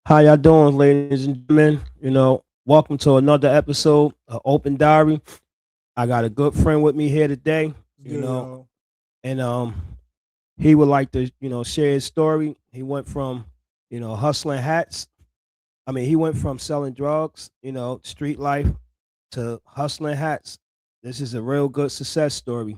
How y'all doing, ladies and gentlemen? Welcome to another episode of Open Diary. I got a good friend with me here today, It's you good, know, y'all. and he would like to, share his story. He went from, hustling hats. I mean, he went from selling drugs, street life to hustling hats. This is a real good success story.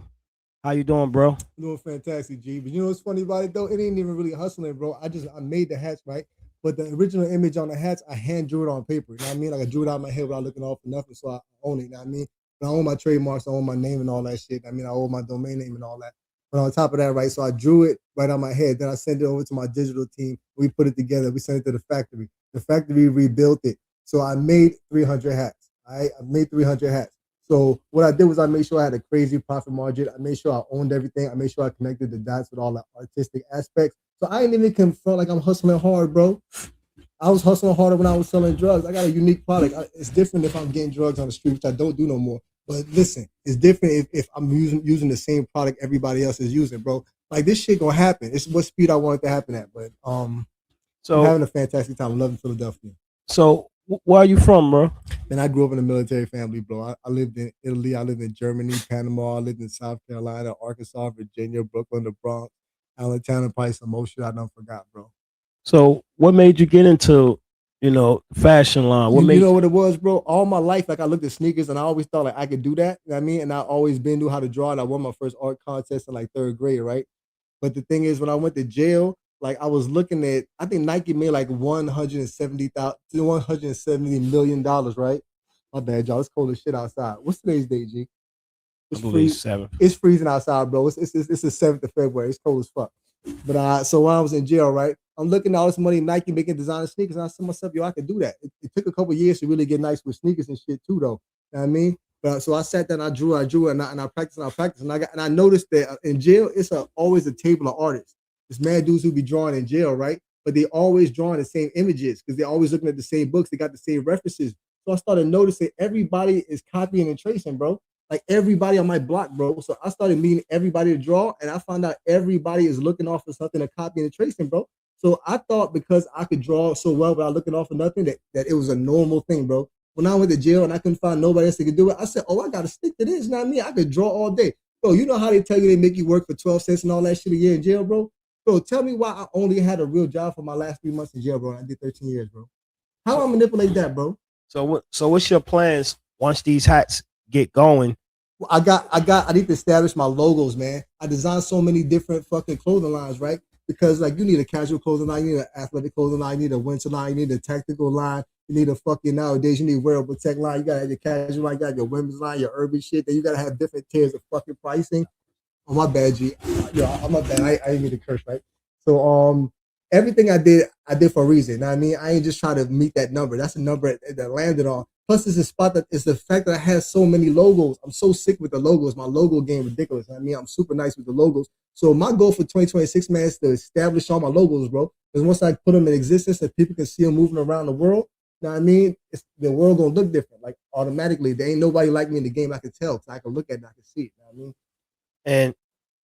How you doing, bro? I'm doing fantastic, G. But you know what's funny about it though? It ain't even really hustling, bro. I made the hats, right? But the original image on the hats, I hand drew it on paper. You know what I mean? Like I drew it out of my head without looking off for nothing. So I own it, you know what I mean? But I own my trademarks, I own my name and all that shit. I mean, I own my domain name and all that. But on top of that, right? So I drew it right on my head. Then I sent it over to my digital team. We put it together. We sent it to the factory. The factory rebuilt it. So I made 300 hats. I made 300 hats. So what I did was I made sure I had a crazy profit margin. I made sure I owned everything. I made sure I connected the dots with all the artistic aspects. So I ain't even confront like I'm hustling hard, bro. I was hustling harder when I was selling drugs. I got a unique product. It's different if I'm getting drugs on the street, which I don't do no more. But listen, it's different if I'm using the same product everybody else is using, bro. Like this shit gonna happen. It's what speed I want it to happen at. But I'm So, having a fantastic time. I'm loving Philadelphia. where are you from, bro? And I grew up in a military family, bro. I lived in Italy. I lived in Germany, Panama. I lived in South Carolina, Arkansas, Virginia, Brooklyn, the Bronx, Allentown, and probably some more shit I don't forgot, bro. So, what made you get into, fashion line? What You made know what it was, bro? All my life, like I looked at sneakers and I always thought like I could do that. You know what I mean? And I always been knew how to draw. And I won my first art contest in like third grade, right? But the thing is, when I went to jail, like I was looking at, I think Nike made like 170 million dollars, right? My bad, y'all. It's cold as shit outside. What's today's date, G? I It's believe free. seven? It's freezing outside, bro. It's the 7th of February. It's cold as fuck. But so when I was in jail, right, I'm looking at all this money Nike making designer sneakers, and I said to myself, yo, I could do that. It took a couple years to really get nice with sneakers and shit too, though. You know what I mean? But so I sat there and I drew, and I practiced, and I noticed that in jail always a table of artists. This mad dudes who be drawing in jail, right? But they always drawing the same images because they're always looking at the same books. They got the same references. So I started noticing everybody is copying and tracing, bro, like everybody on my block, bro. So I started meeting everybody to draw, and I found out everybody is looking off for something to copy and tracing, bro. So I thought because I could draw so well without looking off for nothing that it was a normal thing, bro. When I went to jail and I couldn't find nobody else that could do it, I said, "Oh, I gotta stick to this." You know what I mean? I could draw all day, bro. You know how they tell you they make you work for 12 cents and all that shit a year in jail, bro? Bro, tell me why I only had a real job for my last 3 months in jail, bro. And I did 13 years, bro. How So, I manipulate that, bro? what's your plans once these hats get going? I need to establish my logos, man. I designed so many different fucking clothing lines, right? Because like you need a casual clothing line, you need an athletic clothing line, you need a winter line, you need a tactical line, you need a fucking nowadays you need wearable tech line, you gotta have your casual line, you got your women's line, your urban shit. Then you gotta have different tiers of fucking pricing. Oh my bad, G. Yo, I'm my bad. I didn't mean to curse, right? So everything I did for a reason. You know what I mean? I ain't just trying to meet that number. That's a number that landed on. Plus, it's a spot that it's the fact that I have so many logos. I'm so sick with the logos. My logo game ridiculous. I mean, I'm super nice with the logos. So my goal for 2026, man, is to establish all my logos, bro. Because once I put them in existence and people can see them moving around the world, you know what I mean? The world gonna look different. Like automatically, there ain't nobody like me in the game. I can tell because I can look at it and I can see it. You know what I mean? And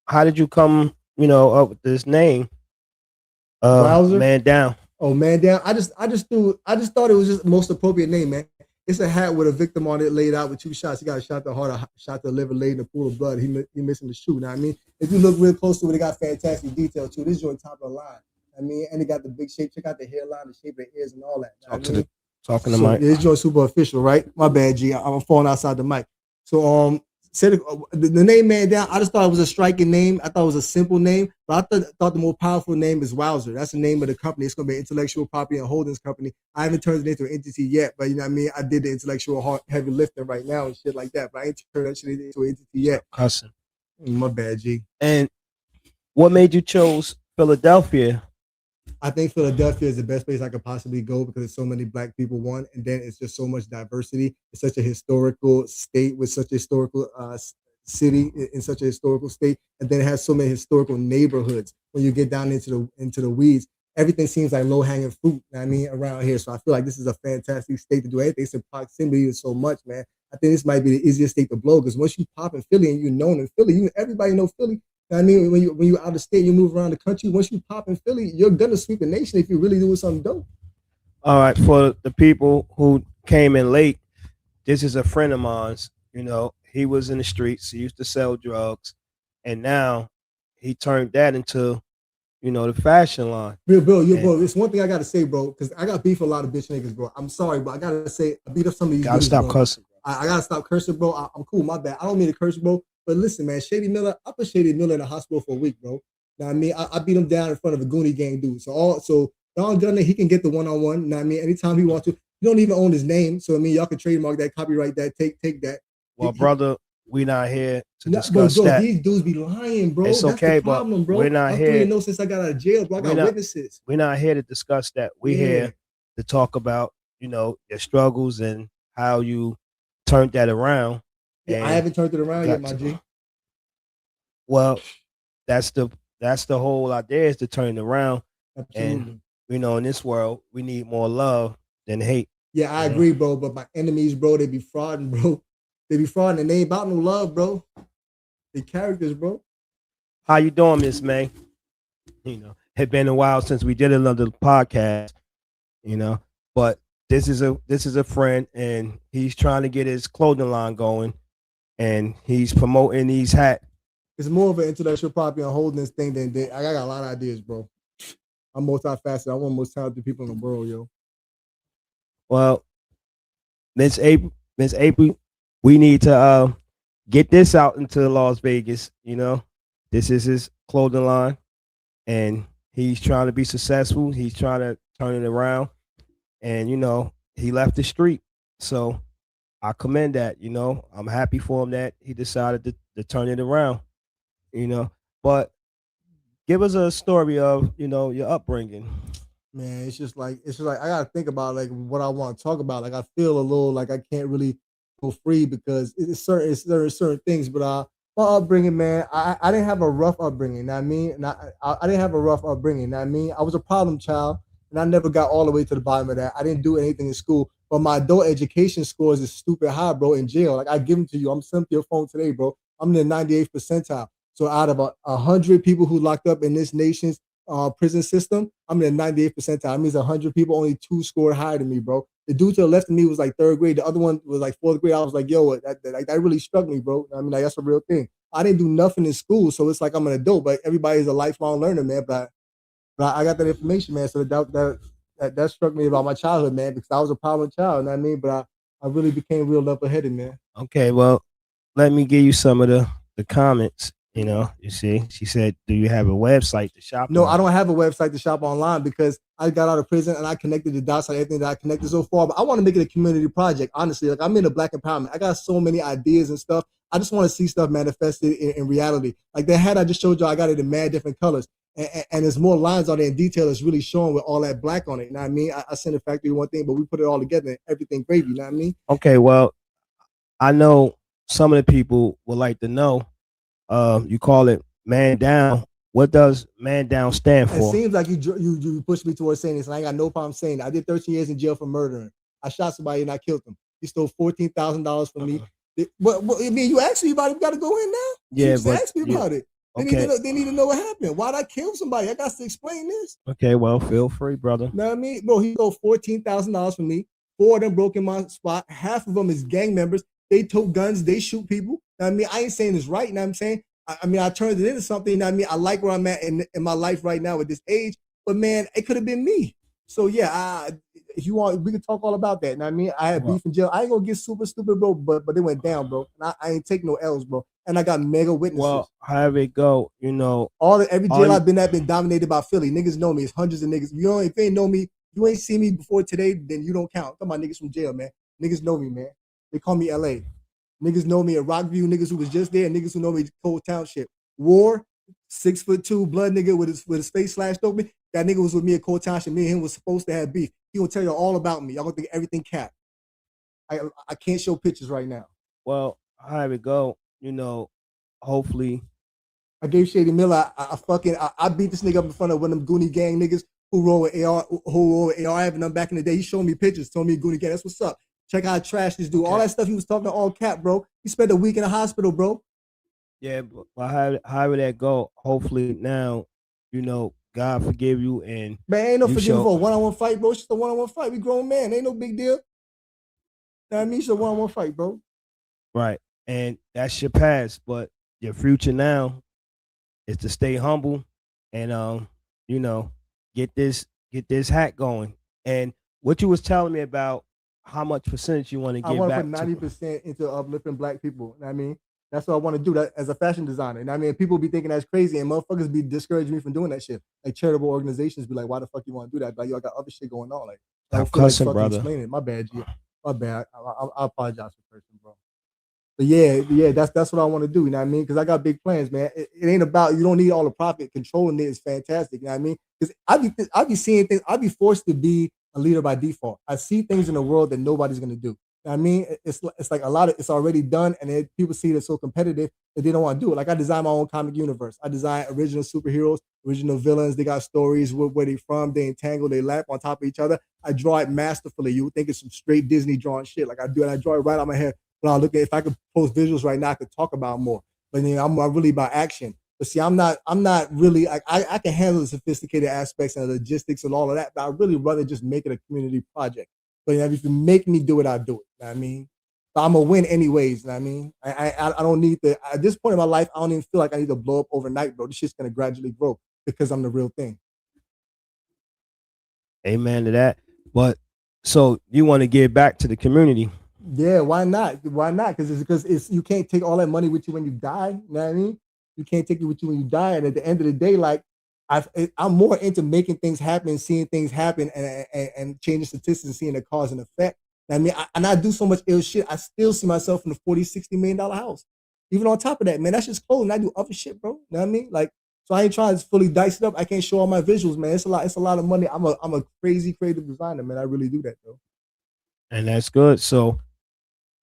how did you come, up with this name, Wowzer. Man Down? Oh man, damn! I just thought it was just the most appropriate name, man. It's a hat with a victim on it laid out with two shots. He got a shot to the heart, a shot to the liver, laid in a pool of blood. He missing the shoe. Now I mean, if you look real close to it, it got fantastic detail too. This joint top of the line. I mean, and it got the big shape. Check out the hairline, the shape of the ears, and all that. I Talk to mean, the talking to so Mike. this joint super official, right? My bad, G. I'm falling outside the mic. So said the name Man Down. I just thought it was a striking name. I thought it was a simple name, but I thought the more powerful name is Wowzer. That's the name of the company. It's gonna be an intellectual property and holdings company. I haven't turned it into an entity yet, but you know what I mean. I did the intellectual heavy lifting right now and shit like that, but I ain't turned that shit into an entity yet. Stop cussing. My bad, G. And what made you chose Philadelphia? I think Philadelphia is the best place I could possibly go because there's so many black people. One, and then it's just so much diversity. It's such a historical state with such a historical city in such a historical state, and then it has so many historical neighborhoods. When you get down into the weeds, everything seems like low hanging fruit. You know what I mean, around here, so I feel like this is a fantastic state to do anything. It's in proximity to so much, man. I think this might be the easiest state to blow because once you pop in Philly and you're known in Philly, everybody know Philly. I mean, when you out of state, you move around the country. Once you pop in Philly, you're gonna sweep the nation if you're really doing something dope. All right, for the people who came in late, this is a friend of mine's. He was in the streets. He used to sell drugs, and now he turned that into the fashion line. Bro, And it's one thing I gotta say, bro, because I got beef with a lot of bitch niggas, bro. I'm sorry, but I gotta say, I beat up some of these gotta dudes, stop bro. cussing, bro. I gotta stop cursing, bro. I'm cool, my bad. I don't mean to curse, bro. But listen, man, Shady Miller, I put Shady Miller in the hospital for a week, bro. Now I mean, I beat him down in front of a Goonie gang dude. So Don Gunner, he can get the one-on-one. Now I mean, anytime he wants to. He don't even own his name, so I mean, y'all can trademark that, copyright that, take that. Well, brother, we not here to No, bro, discuss bro, that. these dudes be lying, bro. It's That's the okay, but problem, we're bro. not I'm here. 3-0 since I got out of jail, bro. I We're got not. witnesses. We're not here to discuss that. We're Yeah. here to talk about your struggles and how you turned that around. Yeah, I And haven't turned it around yet, got my to. G. Well, that's the whole idea is to turn it around. And Absolutely. in this world, we need more love than hate. Yeah, I You know agree, bro. But my enemies, bro, they be frauding, bro. They be frauding, and they ain't about no love, bro. They characters, bro. how you doing, Miss May? It been a while since we did another podcast. But this is a friend, and he's trying to get his clothing line going, and he's promoting these hats. It's more of an intellectual property and holding this thing than I got a lot of ideas, bro. I'm multifaceted. I'm one of the most talented people in the world, yo. Well, Miss April, we need to get this out into Las Vegas. This is his clothing line, and he's trying to be successful. He's trying to turn it around, and he left the street. So I commend that. I'm happy for him that he decided to turn it around. You know, but give us a story of your upbringing. Man, it's just like I gotta think about like what I want to talk about. Like I feel a little like I can't really go free because there are certain things. But my upbringing, man, I didn't have a rough upbringing. You know what I mean, and I didn't have a rough upbringing. You know what I mean, I was a problem child, and I never got all the way to the bottom of that. I didn't do anything in school, but my adult education scores is stupid high, bro. In jail, like I give them to you. I'm sending to your phone today, bro. I'm in the 98th percentile. So out of 100 people who locked up in this nation's prison system, I'm in the 98th percentile. That means 100 people, only two scored higher than me, bro. The dude to the left of me was like third grade. The other one was like fourth grade. I was like, yo, that really struck me, bro. I mean, like, that's a real thing. I didn't do nothing in school, so it's like I'm an adult, but everybody's a lifelong learner, man. But I got that information, man. So that struck me about my childhood, man, because I was a problem child, you know what I mean? But I really became real level headed, man. Okay, well, let me give you some of the comments. You see, she said, "Do you have a website to shop No, I on?" don't have a website to shop online because I got out of prison and I connected the dots on everything that I connected so far. But I want to make it a community project, honestly. Like I'm in the Black empowerment. I got so many ideas and stuff. I just want to see stuff manifested in reality. Like that hat I just showed you, I got it in mad different colors. And there's more lines on there in detail that's really showing with all that black on it. You know what I mean? I sent the factory one thing, but we put it all together and everything gravy. You know what I mean? Okay, well, I know some of the people would like to know. You call it man down. What does man down stand It for? seems like you pushed me towards saying this, and I ain't got no problem saying it. I did 13 years in jail for murdering. I shot somebody and I killed him. He stole $14,000 from me. I mean, you asked me about it. You got to go in now. You Yeah, just but asked me about it. okay, They need to know what happened. Why'd I kill somebody? I got to explain this. okay. Well, feel free, brother. You know what I mean? Bro, he stole $14,000 from me. Four of them broke in my spot. Half of them is gang members. They tote guns. They shoot people. You know what I mean? I ain't saying it's right. You know what I'm saying? I mean, I turned it into something. You know what I mean? I like where I'm at in my life right now at this age. But man, it could have been me. So yeah, if you want, we can talk all about that. You know what I mean? I had Well, beef in jail. I ain't gonna get super stupid, bro. But it went down, bro. And I ain't taking no L's, bro. And I got mega witnesses. however it go, Every all jail you, I've been at been dominated by Philly. Niggas know me. It's hundreds of niggas. If you ain't know me, you ain't seen me before today, then you don't count. Come on, niggas from jail, man. Niggas know me, man. They call me LA. Niggas know me at Rockview, niggas who was just there, niggas who know me at Cold Township. War, 6'2" blood nigga with his face slashed open. That nigga was with me at Cold Township. Me and him was supposed to have beef. He gonna tell you all about me. Y'all gonna think everything cap. I can't show pictures right now. well, however it go, hopefully, I gave Shady Miller. I beat this nigga up in front of one of them Goonie gang niggas who roll with AR having them back in the day. He showed me pictures, told me Goonie gang. That's what's up. Check out how trash this dude. All okay, that stuff he was talking all cap, bro. He spent a week in the hospital, bro. yeah, but however that go, hopefully now, God forgive you, and Man, ain't no you forgiving show for a one-on-one fight, bro. It's just a one-on-one fight. We grown man. Ain't no big deal. You know what I mean? It's a one-on-one fight, bro. right, and that's your past, but your future now is to stay humble and you know, get this hat going. And what you was telling me about how much percentage you want to I give want to put back to 90% into uplifting black people. You know what I mean? That's what I want to do that as a fashion designer. And I mean, people be thinking that's crazy, and motherfuckers be discouraging me from doing that shit. Like charitable organizations be like, "Why the fuck you want to do that?" Like, yo, I got other shit going on. Like, I don't stop feel like cussing, fucking brother. explaining it. My bad, G. My bad. I apologize for person, bro. But yeah, that's what I want to do. You know what I mean? Because I got big plans, man. It ain't about you don't need all the profit. Controlling it is fantastic. You know what I mean? Because I be seeing things. I be forced to be a leader by default. I see things in the world that nobody's gonna do. You know what I mean? It's like a lot of it's already done, and people see it as so competitive that they don't want to do it. Like I design my own comic universe. I design original superheroes, original villains. They got stories where they from. They entangle. They lap on top of each other. I draw it masterfully. You would think it's some straight Disney drawing shit. Like I do, and I draw it right out my head. But I look at if I could post visuals right now, I could talk about more. But I'm really about action. But see, I'm not really I can handle the sophisticated aspects and the logistics and all of that, but I really rather just make it a community project. But if you make me do it, I'll do it. You know what I mean? But I'm gonna win anyways. You know what I mean? I don't need to at this point in my life, I don't even feel like I need to blow up overnight, bro. This shit's gonna gradually grow because I'm the real thing. Amen to that. But so you want to give back to the community. Yeah, why not? Why not? Because it's you can't take all that money with you when you die. You know what I mean? You can't take it with you when you die. And at the end of the day, like I'm more into making things happen, seeing things happen, and changing statistics and seeing the cause and effect. I mean, and I do so much ill shit. I still see myself in a 40, $60 million house. Even on top of that, man, that's just clothes. And I do other shit, bro. You know what I mean? Like, so I ain't trying to fully dice it up. I can't show all my visuals, man. It's a lot. It's a lot of money. I'm a crazy creative designer, man. I really do that, though. And that's good. So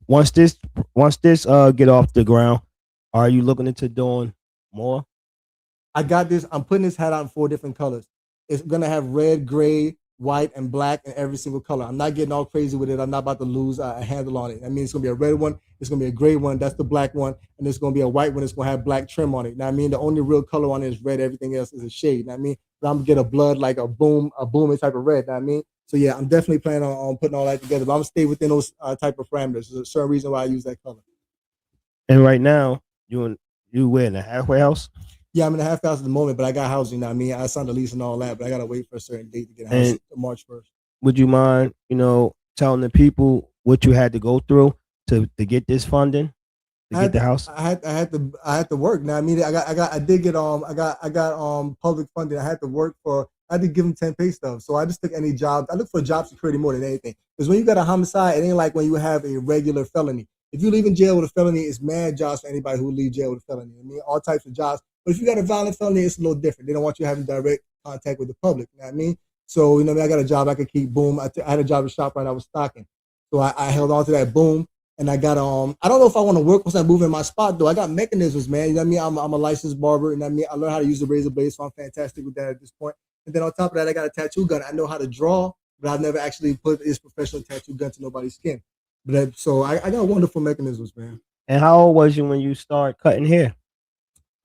once this get off the ground, are you looking into doing more? I got this. I'm putting this hat out in 4 different colors. It's gonna have red, gray, white, and black in every single color. I'm not getting all crazy with it. I'm not about to lose a handle on it. I mean, it's gonna be a red one. It's gonna be a gray one. That's the black one, and it's gonna be a white one. It's gonna have black trim on it. Now, I mean, the only real color on it is red. Everything else is a shade. Now, I mean, but I'm gonna get a blood like a booming type of red. Now, I mean, so yeah, I'm definitely planning on putting all that together. But I'm gonna stay within those type of parameters. There's a certain reason why I use that color. And right now, you in a halfway house, Yeah, I'm in a half house at the moment, but I got housing. I mean, I signed a lease and all that, but I gotta wait for a certain date to get a house. and March 1st. would you mind, telling the people what you had to go through to get this funding to I get had the to, house? I had to work. Now I mean, I did get I got public funding. I had to work for. I had to give them 10 pay stubs. So I just took any job. I look for job security more than anything. Because when you got a homicide, it ain't like when you have a regular felony. If you leave in jail with a felony, it's mad jobs for anybody who leave jail with a felony. I mean, all types of jobs. But if you got a violent felony, it's a little different. They don't want you having direct contact with the public. You know what I mean? So, I got a job I could keep. Boom. I had a job at ShopRite. I was stocking. So I held on to that. Boom. And I got I don't know if I want to work once I move in my spot though. I got mechanisms, man. You know what I mean? I'm a licensed barber, and I mean I learned how to use the razor blade, so I'm fantastic with that at this point. And then on top of that, I got a tattoo gun. I know how to draw, but I've never actually put this professional tattoo gun to nobody's skin. So I got wonderful mechanisms, man. And how old was you when you started cutting hair?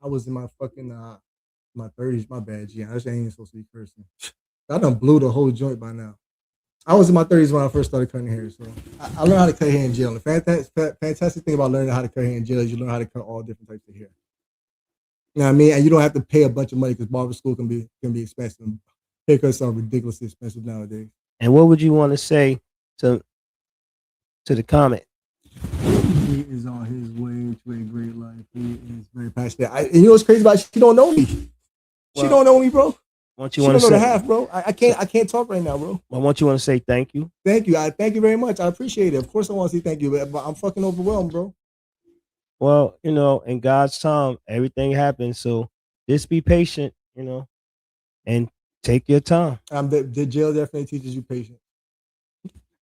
I was in my fucking my 30s. My bad, G. I ain't supposed to be cursing. I done blew the whole joint by now. I was in my 30s when I first started cutting hair. So I learned how to cut hair in jail. And the fantastic thing about learning how to cut hair in jail is you learn how to cut all different types of hair. You know what I mean? And you don't have to pay a bunch of money because barber school can be expensive. Haircuts are ridiculously expensive nowadays. And what would you want to say to the comment? He is on his way to a great life. He is very passionate. And you know what's crazy about it? She don't know me. She Well, don't know me, bro. what She you want don't to know the say? half, bro. I can't talk right now, bro. I want you want to say thank you. Thank you. I thank you very much. I appreciate it. Of course, I want to say thank you, but I'm fucking overwhelmed, bro. Well, in God's time, everything happens. So just be patient, and take your time. The jail definitely teaches you patience.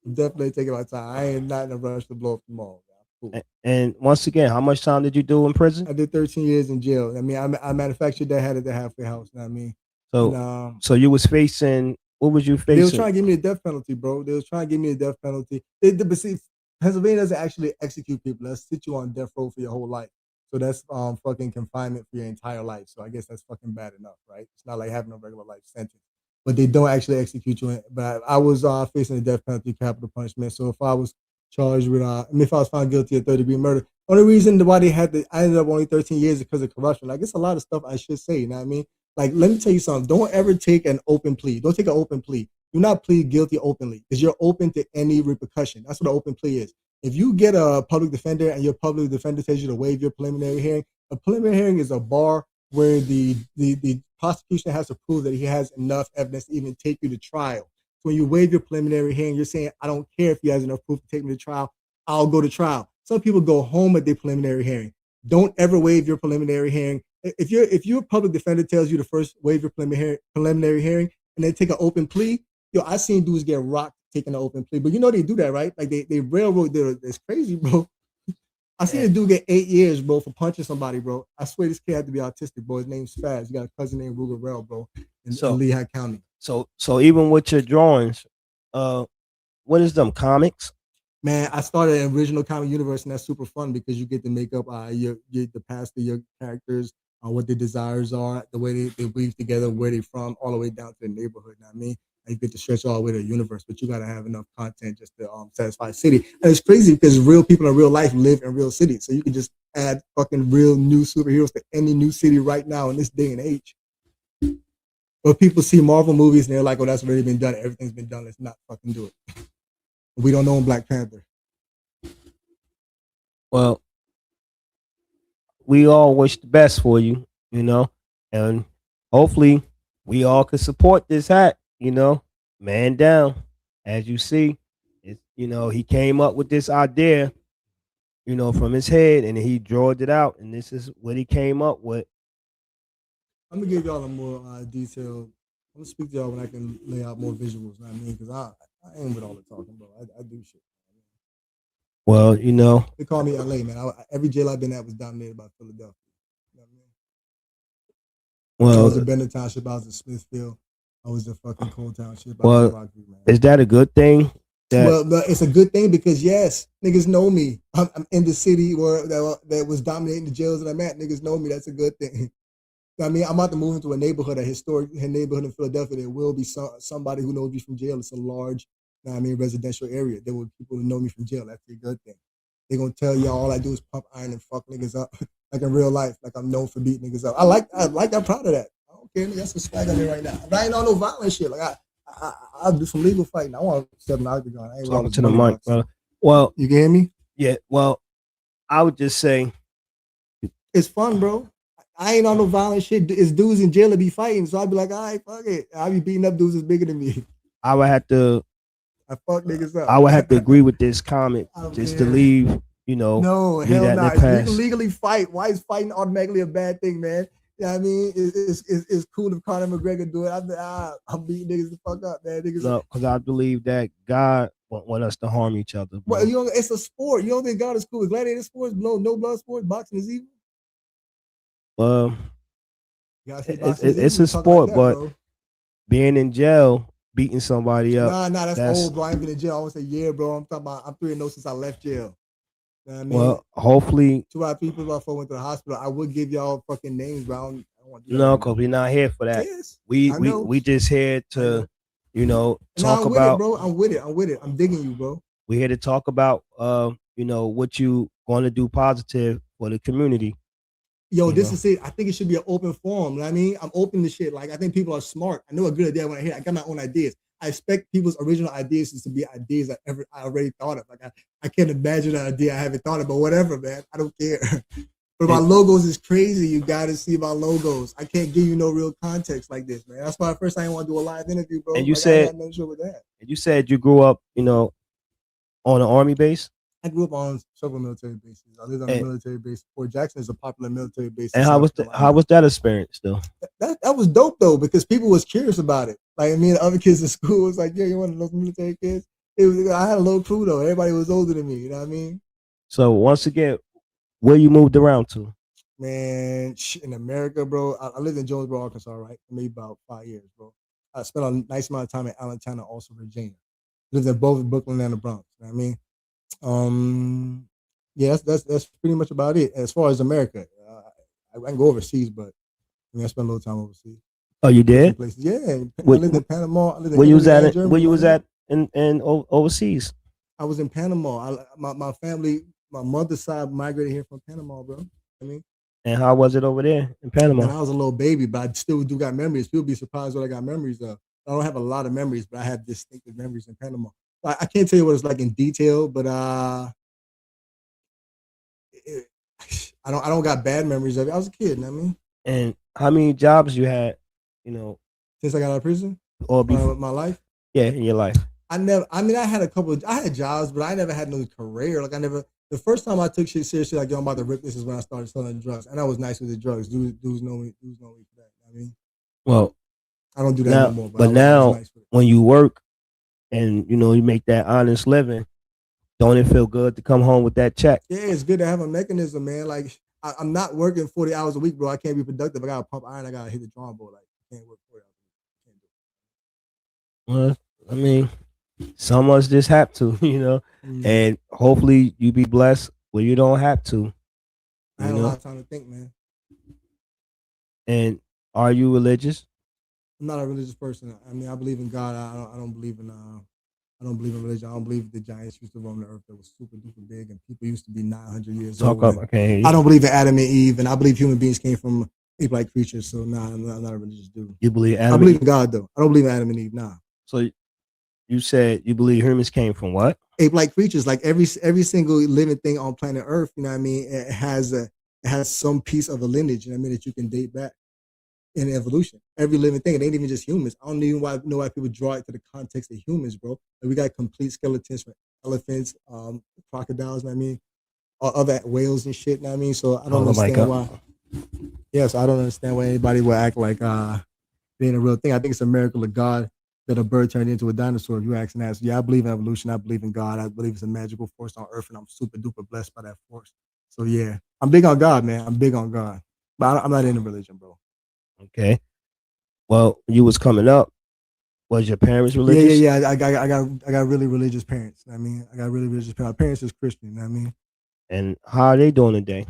I'm definitely taking my time. I ain't not in a rush to blow up tomorrow. Cool. And once again, how much time did you do in prison? I did 13 years in jail. I mean, I manufactured that hat at the halfway house. You know what I mean? And So, so you was facing what was you they was facing? trying to give me a death penalty, bro. They was trying to give me a death penalty. But see, Pennsylvania doesn't actually execute people. They sit you on death row for your whole life. So that's fucking confinement for your entire life. So I guess that's fucking bad enough, right? It's not like having a regular life sentence. But they don't actually execute you. But I was facing the death penalty, capital punishment. So if I was charged with, if I was found guilty of third degree murder, only reason why they had to, I ended up only 13 years because of corruption. I guess a lot of stuff I should say. You know what I mean? Like, let me tell you something. Don't ever take an open plea. Don't take an open plea. Do not plead guilty openly because you're open to any repercussion. That's what an open plea is. If you get a public defender and your public defender tells you to waive your preliminary hearing, a preliminary hearing is a bar where the prosecution has to prove that he has enough evidence to even take you to trial. So when you waive your preliminary hearing, you're saying, I don't care if he has enough proof to take me to trial. I'll go to trial. Some people go home at their preliminary hearing. Don't ever waive your preliminary hearing. If your public defender tells you to first waive your preliminary hearing and then take an open plea, yo, I seen dudes get rocked taking an open plea. But you know they do that, right? Like they railroad. It's crazy, bro. I seen a dude get 8 years, bro, for punching somebody, bro. I swear this kid had to be autistic, bro. His name's Spaz. He got a cousin named Rugerell, bro, in So Lehigh County. so even with your drawings, what is them comics? Man, I started an original comic universe, and that's super fun because you get to make up the past of your characters, what their desires are, the way they weave together, where they're from, all the way down to the neighborhood. You know what I mean? And you get to stretch all the way to the universe, but you got to have enough content just to satisfy the city. And it's crazy because real people in real life live in real cities, so you can just add fucking real new superheroes to any new city right now in this day and age. But people see Marvel movies and they're like, "Oh, that's already been done. Everything's been done. Let's not fucking do it." We don't know Black Panther. Well, we all wish the best for you, and hopefully we all can support this hat, man down. As you see, he came up with this idea, from his head and he drawed it out, and this is what he came up with. I'm gonna give y'all a more detailed. I'm gonna speak to y'all when I can lay out more visuals. You know what I mean? Because I ain't with all the talking, bro. I do shit. Well, They call me LA, man. Every jail I've been at was dominated by Philadelphia. You know what I mean? I was well, in Bennett Township. I was in Smithfield. I was in fucking Cole Township. I was in well, Rockview, man. is that a good thing? That Well, it's a good thing because yes, niggas know me. I'm in the city where that was dominating the jails that I'm at. Niggas know me. That's a good thing. I mean, I'm about to move into a neighborhood, a historic neighborhood in Philadelphia. There will be somebody who knows me from jail. It's a large, residential area. There will be people who know me from jail. That's a good thing. They're gonna tell y'all all I do is pump iron and fuck niggas up, like in real life. Like I'm known for beating niggas up. I'm proud of that. I don't care. That's some swag on me right now. But I ain't on no violent shit. Like I'll do some legal fighting. I want to step in the octagon. I ain't talking rolling to the money mic, bucks. brother. Well, You can hear me? yeah. Well, I would just say It's fun, bro. I ain't on no violent shit. It's dudes in jail that be fighting. So I'd be like, all right, fuck it. I be beating up dudes that's bigger than me. I would have to. I fuck niggas up. I would have to agree with this comment I don't just to care. leave. No, leave hell that in no. the If you can past. legally fight, why is fighting automatically a bad thing, man? You know what I mean? It's cool if Conor McGregor do it. I'm beating niggas the fuck up, man. Niggas, No, because I believe that God want us to harm each other, well, bro. it's a sport. You don't think God is cool? Is gladiator sports, no blood sports, boxing is evil. Um, You gotta say it's boxing is it's evil. You a talk like sport, that, but bro. being in jail, beating somebody up, Nah, that's that's old, bro. I ain't been in jail. I want to say, yeah, bro. I'm talking about I'm 3-0 since I left jail. You know what I mean? well, hopefully, 2 out of 3 people I went to the hospital. I would give y'all fucking names, but I don't want to do that no, right because now. we're not here for that. Yes, We I we know. we just here I know. to, Nah, talk I'm with it, about. bro. I'm with it. I'm with it. I'm digging you, bro. We're here to talk about, what you going to do positive for the community. Yo, You this know, is it. I think it should be an open forum. You know what I mean? I'm open to shit. Like I think people are smart. I know a good idea when I hear it. I got my own ideas. I expect people's original ideas to be ideas I already thought of. Like I can't imagine an idea I haven't thought of, but whatever, man. I don't care. But my and logos is crazy. You got to see my logos. I can't give you no real context like this, man. That's why at first I didn't want to do a live interview, bro. and you Like I ain't said got nothing to show with that. you said you grew up, on an army base. I grew up on several military bases. I lived on a and, military base. Fort Jackson is a popular military base in and South how Carolina. was that experience though? That was dope though because people was curious about it. Like me and the other kids in school was like, yeah, you one of those military kids. I had a little crew though. Everybody was older than me. You know what I mean? So once again, where you moved around to? Man, in America, bro. I lived in Jonesboro, Arkansas, right? Maybe about 5 years, bro. I spent a nice amount of time in Allentown also Virginia. Lived in both Brooklyn and the Bronx. You know what I mean? Yeah, that's pretty much about it as far as America. I can go overseas, but I mean, I spent a little time overseas, Oh, you did? different places. Yeah, I What, lived in Panama. I lived in where you was Italy at? and Where Germany, you my was nigga. at in overseas? I was in Panama. My family, my mother's side migrated here from Panama, bro. I mean, And how was it over there in man, Panama? I was a little baby, but I still do got memories. People be surprised what I got memories of. I don't have a lot of memories, but I have distinctive memories in Panama. I can't tell you what it's like in detail, but it, I don't got bad memories of it. I was a kid, you know what I mean? And how many jobs you had? You know, Since I got out of prison, or before? my life. Yeah, in your life. I never. I mean, I had a couple. I had jobs, but I never had no career. Like I never. The first time I took shit seriously, like yo, I'm about to rip this, is when I started selling drugs, and I was nice with the drugs. Dudes know me. Dudes know me for that. I mean, Well, I don't do that no now, more, but but I was now nice with it. when you work and you make that honest living, don't it feel good to come home with that check? Yeah, it's good to have a mechanism, man. Like I'm not working 40 hours a week, bro. I can't be productive. I gotta pump iron. I gotta hit the drawing board. Like I can't work 40 hours a week. Well, I mean, some of us just have to, Can't do it. and hopefully you be blessed where you don't have to, I you had a lot know. of time to think, man. And are you religious? I'm not a religious person. I mean, I believe in God. I don't believe in I don't believe in religion. I don't believe the giants used to roam the earth that was super duper big and people used to be 900 years Talk old. up, And I can't hear I you. don't believe in Adam and Eve, and I believe human beings came from ape-like creatures. So nah, I'm not a religious dude. You believe I Adam and believe Eve? in God though. I don't believe in Adam and Eve. Nah, So you said you believe humans came from what? ape-like creatures, like every single living thing on planet Earth. You know what I mean? It has some piece of a lineage. You know what I mean, that you can date back in evolution. Every living thing. It ain't even just humans. I don't even know why people draw it to the context of humans, bro. Like we got complete skeletons from elephants, crocodiles. You know what I mean, other whales and shit. You know what I mean, so I don't Hold the mic understand up. why. Yes, I don't understand why anybody would act like it ain't a real thing. I think it's a miracle of God that a bird turned into a dinosaur. If you ask and ask, yeah, I believe in evolution. I believe in God. I believe it's a magical force on Earth, and I'm super duper blessed by that force. So yeah, I'm big on God, man. I'm big on God, but I'm not into religion, bro. Okay. Well, you was coming up. Was your parents Yeah, religious? yeah, yeah. I got really religious parents. I mean, I got really religious parents. My parents is Christian. You know what I mean, And how are they doing today?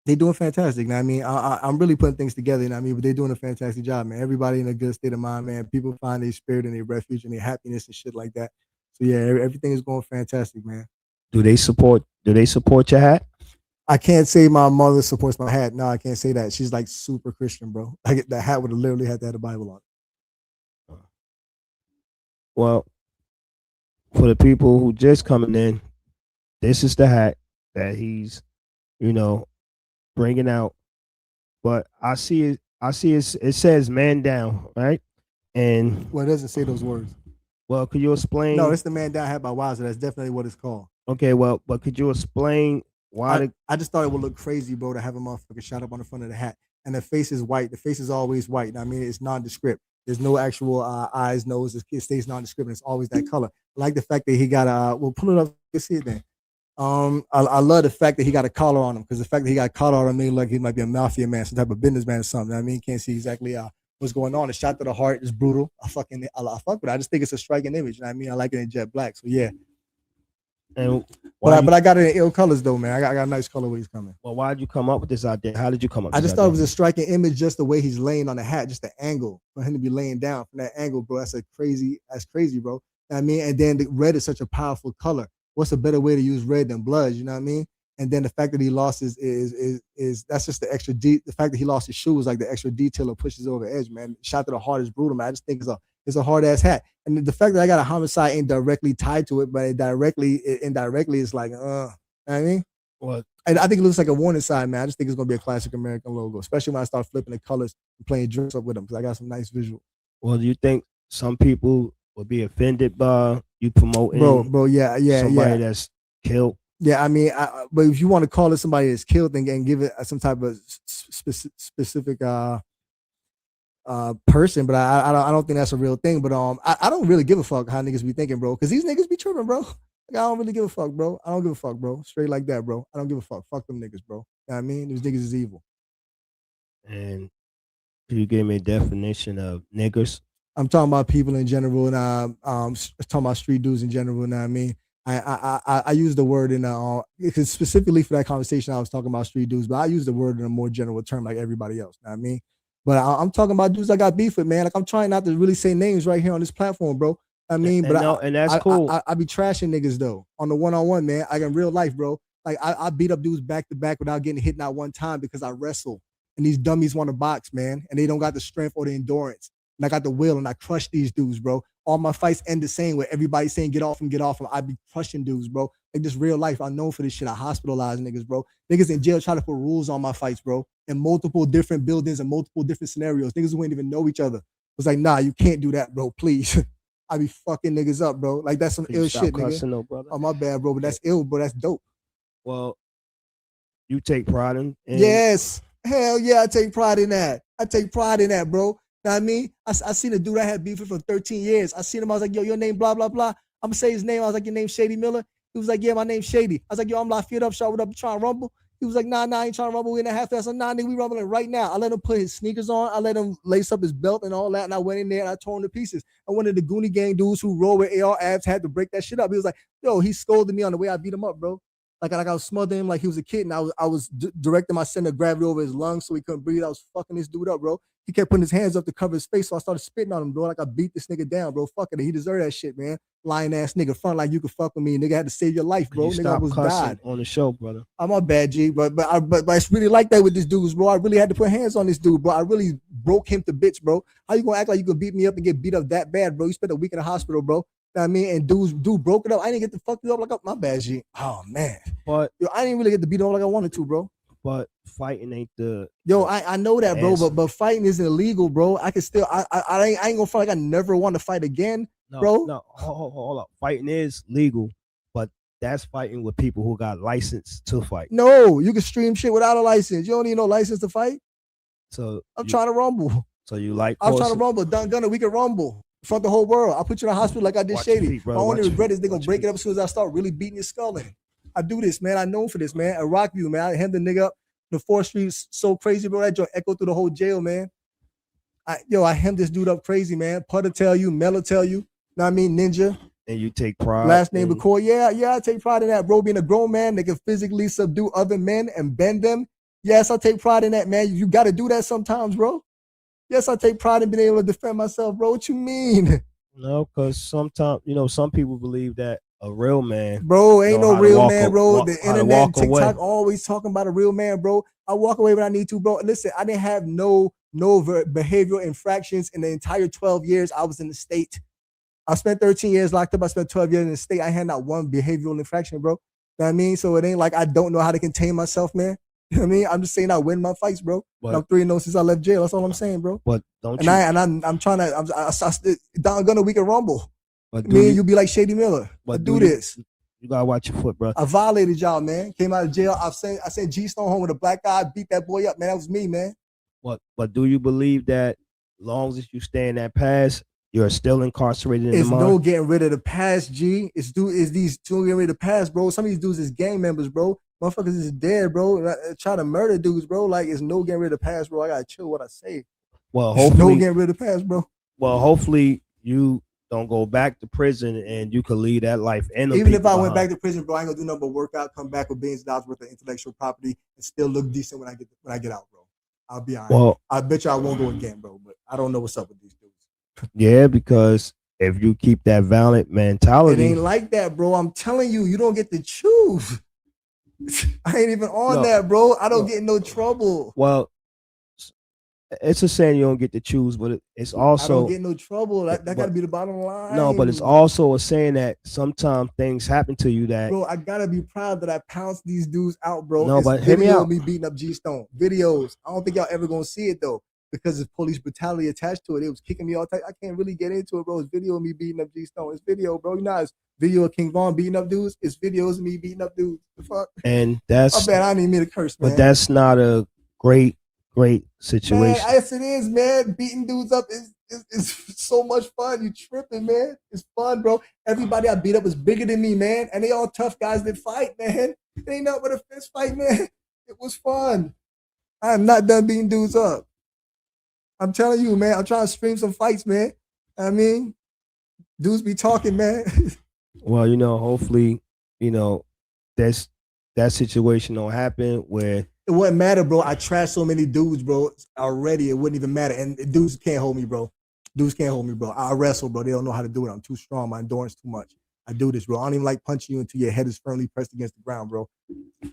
they doing fantastic. You know what I mean, I'm really putting things together. You know what I mean, but they're doing a fantastic job, man. Everybody in a good state of mind, man. People find their spirit and their refuge and their happiness and shit like that. So yeah, everything is going fantastic, man. Do they support your hat? I can't say my mother supports my hat. No, I can't say that. She's like super Christian, bro. Like the hat would have literally had to have the Bible on it. Well, for the people who just coming in, this is the hat that he's, you know, bringing out. But I see it. I see it. It says "man down," right? And Well, it doesn't say those words. well, could you No, explain? it's the man down hat by Wowzir. That's definitely what it's called. Okay, well, but could you explain why I, the I just thought it would look crazy, bro, to have a motherfucker shot up on the front of the hat. And the face is white. The face is always white. I mean, it's nondescript. There's no actual eyes, nose. It stays nondescript. And it's always that color. I like the fact that he got a. Well, pull it up. Let's see it then. I love the fact that he got a collar on him because the fact that he got a collar on him made like he might be a mafia man, some type of businessman or something. I mean, you can't see exactly what's going on. The shot to the heart is brutal. I fuck with it. I just think it's a striking image. You know what I mean? I like it in jet black. So yeah, and but why I you but I got it in ill colors though, man. I got a nice colorways coming. well why did you come up with this idea? How did you come up I with this just thought it idea? was a striking image, just the way he's laying on the hat, just the angle for him to be laying down from that angle, bro. That's crazy, bro. I mean, and then the red is such a powerful color. What's a better way to use red than blood? You know what I mean? And then the fact that he lost is that's just the extra the fact that he lost his shoe is like the extra detail that pushes over the edge, man. Shot to the heart is brutal, man. I just think it's a hard ass hat. And the fact that I got a homicide ain't directly tied to it, but indirectly it's like, you know what I mean? Well, And I think it looks like a warning sign, man. I just think it's gonna be a classic American logo, especially when I start flipping the colors and playing dress up with them because I got some nice visual. do you think some people would be offended by you promoting Bro, yeah, yeah, somebody yeah, that's killed? yeah. I mean, but if you want to call it somebody that's killed and give it some type of specific person, but I don't think that's a real thing. But I don't really give a fuck how niggas be thinking, bro, because these niggas be tripping, bro. Like, I don't really give a fuck, bro. I don't give a fuck, bro. Straight like that, bro. I don't give a fuck. Fuck them niggas, bro. You know what I mean? These niggas is evil. And can you give me a definition of niggers? I'm talking about people in general, and talking about street dudes in general. You know what I mean? I use the word in because specifically for that conversation I was talking about street dudes, but I use the word in a more general term like everybody else. You know what I mean? But I'm talking about dudes I got beef with, man. Like I'm trying not to really say names right here on this platform, bro. I mean, but and no, and that's cool. I be trashing niggas though on the one-on-one, man. Like in real life, bro. Like I beat up dudes back to back without getting hit not one time because I wrestle. And these dummies want to box, man, and they don't got the strength or the endurance. And I got the will, and I crush these dudes, bro. All my fights end the same way. Everybody saying get off him, get off him. I be crushing dudes, bro. Like this real life. I'm known for this shit. I hospitalize niggas, bro. Niggas in jail try to put rules on my fights, bro. In multiple different buildings and multiple different scenarios. Niggas who ain't even know each other. Was like, nah, you can't do that, bro. Please. I be fucking niggas up, bro. Like that's some ill shit, nigga. No, brother. Oh my bad, bro. But that's ill, bro. That's dope. Well, you take pride in. Yes. Hell yeah, I take pride in that. I take pride in that, bro. Know what I mean? I seen a dude I had beef with for 13 years. I seen him. I was like, yo, your name, blah, blah, blah. I'm going to say his name. I was like, your name's Shady Miller. He was like, yeah, my name's Shady. I was like, yo, I'm Lafayette up, shot, what up, you trying to rumble? He was like, nah, I ain't trying to rumble. We in a half. I said, nah, nigga, we rumbling right now. I let him put his sneakers on. I let him lace up his belt and all that. And I went in there and I tore him to pieces. And one of the Goonie Gang dudes who roll with AR abs had to break that shit up. He was like, yo, he scolded me on the way I beat him up, bro. Like I was smothering him like he was a kid, and I was directing my center of gravity over his lungs so he couldn't breathe. I was fucking this dude up, bro. He kept putting his hands up to cover his face, so I started spitting on him, bro. Like I beat this nigga down, bro. Fuck it, he deserved that shit, man. Lying ass nigga, front like you could fuck with me. Nigga had to save your life, bro. You nigga almost died on the show, brother. I'm a bad G, but it's really like that with this dudes, bro. I really had to put hands on this dude, bro. I really broke him to bits, bro. How you gonna act like you could beat me up and get beat up that bad, bro? You spent a week in the hospital, bro. I mean, and dude broke it up. I didn't get to fuck you up like my bad G. Oh man, but yo, I didn't really get to beat up like I wanted to, bro. But fighting ain't the I know that, bro. But fighting isn't illegal, bro. I can still I ain't gonna fight like I never want to fight again, bro. No, hold up. Fighting is legal, but that's fighting with people who got license to fight. No, you can stream shit without a license. You don't need no license to fight. So I'm trying to rumble. So you like? I'm trying to rumble. Done Gunner, we can rumble. Front the whole world. I'll put you in a hospital like I did Shady. Feet, my only regret is they're gonna break it up as soon as I start really beating your skull in. I do this, man. I known for this, man. At Rockview, man. I hemmed the nigga up. The 4th Street so crazy, bro. That joint echoed through the whole jail, man. I hemmed this dude up crazy, man. Putter tell you, Mella tell you. Know what I mean? Ninja. And you take pride. Last name McCoy. Yeah, I take pride in that, bro. Being a grown man that can physically subdue other men and bend them. Yes, I take pride in that, man. You got to do that sometimes, bro. Yes, I take pride in being able to defend myself, bro. What you mean? No, because sometimes, some people believe that a real man. Bro, ain't no real man, bro. The internet and TikTok always talking about a real man, bro. I walk away when I need to, bro. Listen, I didn't have no behavioral infractions in the entire 12 years I was in the state. I spent 13 years locked up. I spent 12 years in the state. I had not one behavioral infraction, bro. You know what I mean? So it ain't like I don't know how to contain myself, man. You know what I mean? I'm just saying I win my fights, bro. I'm 3-0 since I left jail. That's all I'm saying, bro. But don't you? I'm trying to. Don Gunner, we can rumble. But me and you be like Shady Miller. But do this. You gotta watch your foot, bro. I violated y'all, man. Came out of jail. I sent G Stone home with a black guy. Beat that boy up, man. That was me, man. But do you believe that long as you stay in that past, you're still incarcerated in the mind? It's no getting rid of the past, G. It's these two getting rid of the past, bro. Some of these dudes is gang members, bro. Motherfuckers is dead, bro. Trying to murder dudes, bro. Like, it's no getting rid of the past, bro. I gotta chill what I say. Well, hopefully, no getting rid of the past, bro. Well, hopefully you don't go back to prison and you can lead that life. And even if I went back to prison, bro, I ain't gonna do nothing but work out, come back with billions of dollars worth of intellectual property, and still look decent when I get out, bro. I'll be all right. Well, I bet you I won't go again, bro. But I don't know what's up with these dudes. Yeah, because if you keep that violent mentality, it ain't like that, bro. I'm telling you, you don't get to choose. I ain't even on that, bro. I don't get in no trouble. Well, it's a saying you don't get to choose, but it's also I don't get no trouble. That gotta be the bottom line. No, but it's also a saying that sometimes things happen to you that. Bro, I gotta be proud that I pounced these dudes out, bro. No, but hear me out. Me beating up G Stone videos. I don't think y'all ever gonna see it though, because it's police brutality attached to it. It was kicking me all tight. I can't really get into it, bro. It's video of me beating up G Stone. It's video, bro. You know, it's video of King Von beating up dudes. It's videos of me beating up dudes. The fuck. And that's. I bet I didn't mean to curse, man. But that's not a great situation. Man, yes, it is, man. Beating dudes up is so much fun. You tripping, man. It's fun, bro. Everybody I beat up is bigger than me, man. And they all tough guys that fight, man. It ain't nothing but a fist fight, man. It was fun. I am not done beating dudes up. I'm telling you, man. I'm trying to stream some fights, man. I mean, dudes be talking, man. Well, hopefully, you know, that's that situation don't happen where. It wouldn't matter, bro. I trashed so many dudes, bro. Already, it wouldn't even matter. And dudes can't hold me, bro. Dudes can't hold me, bro. I wrestle, bro. They don't know how to do it. I'm too strong. My endurance too much. I do this, bro. I don't even like punching you until your head is firmly pressed against the ground, bro.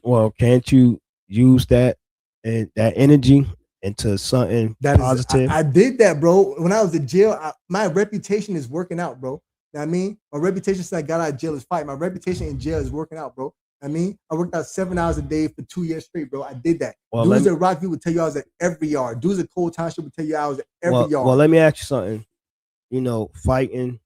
Well, can't you use that energy into something That is, positive? I did that, bro. When I was in jail, my reputation is working out, bro. You know what I mean? My reputation since I got out of jail is fight. My reputation in jail is working out, bro. I mean, I worked out 7 hours a day for 2 years straight, bro. I did that. Well, let Dudes me. at Rockview would tell you I was at every yard. Dudes at Cold Township would tell you I was at every Well, yard. let me ask you something. Fighting,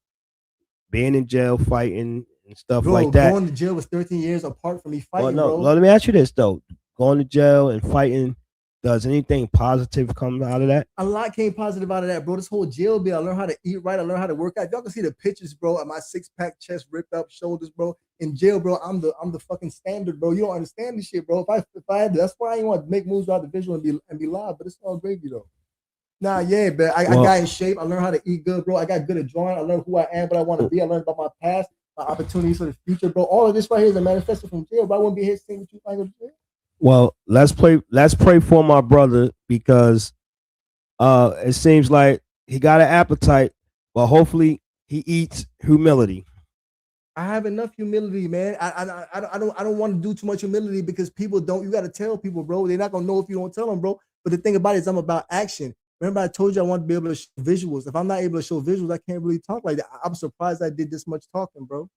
being in jail, fighting and stuff Bro, like that. going to jail was 13 years apart from me Well, fighting, no. bro. Well, let me ask you this though: going to jail and fighting, does anything positive come out of that? A lot came positive out of that, bro. This whole jail bill, I learned how to eat right. I learned how to work out. Y'all can see the pictures, bro, of my 6-pack chest, ripped up shoulders, bro. In jail, bro, I'm the fucking standard, bro. You don't understand this shit, bro. If I had to, that's why I didn't want to make moves out the visual and be live, but it's all gravy though. Nah, yeah, but I Well, got in shape. I learned how to eat good, bro. I got good at drawing. I learned who I am, what I want to be. I learned about my past, my opportunities for the future, bro. All of this right here is a manifesto from jail, but I wouldn't be here saying what you think of jail. well, let's play. Let's pray for my brother because it seems like he got an appetite, but hopefully he eats humility. I have enough humility, man. I don't want to do too much humility because people don't. You got to tell people, bro. They're not gonna know if you don't tell them, bro. But the thing about it is, I'm about action. Remember, I told you I want to be able to show visuals. If I'm not able to show visuals, I can't really talk like that. I'm surprised I did this much talking, bro.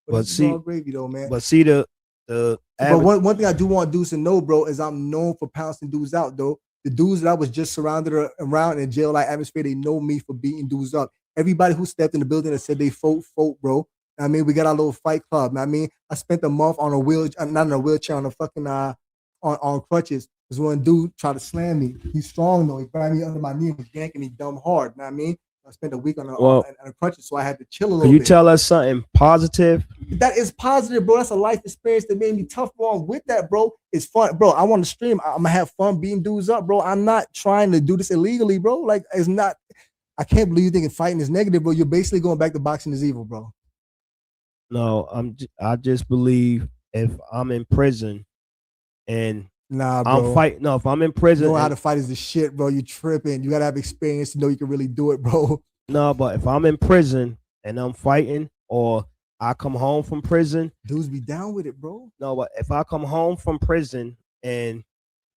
But But this is all see, gravy, though, man. but see the But average. one thing I do want dudes to know, bro, is I'm known for pouncing dudes out, though. The dudes that I was just surrounded around in jail like atmosphere, they know me for beating dudes up. Everybody who stepped in the building and said they fought, bro. I mean, we got our little fight club. I mean, I spent a month on a wheelchair, not in a wheelchair, on a fucking on crutches. There's one dude tried to slam me. He's strong though. He grabbed me under my knee and was yanking me dumb hard. You know what I mean? I spent a week Well, on a crutches, so I had to chill a could little you bit. tell us something positive? That is positive, bro. That's a life experience that made me tough, bro. With that, bro, it's fun, bro. I want to stream. I'm gonna have fun beating dudes up, bro. I'm not trying to do this illegally, bro. Like, it's not. I can't believe you thinking fighting is negative, bro. You're basically going back to boxing is evil, bro. No, I just believe if I'm in prison and Nah, I'm bro. fighting. No, if I'm in prison Knowing how and to fight is the shit, bro. You tripping. You gotta have experience to know you can really do it, bro. no, but if I'm in prison and I'm fighting, or I come home from prison, Dudes be down with it, bro. no, but if I come home from prison and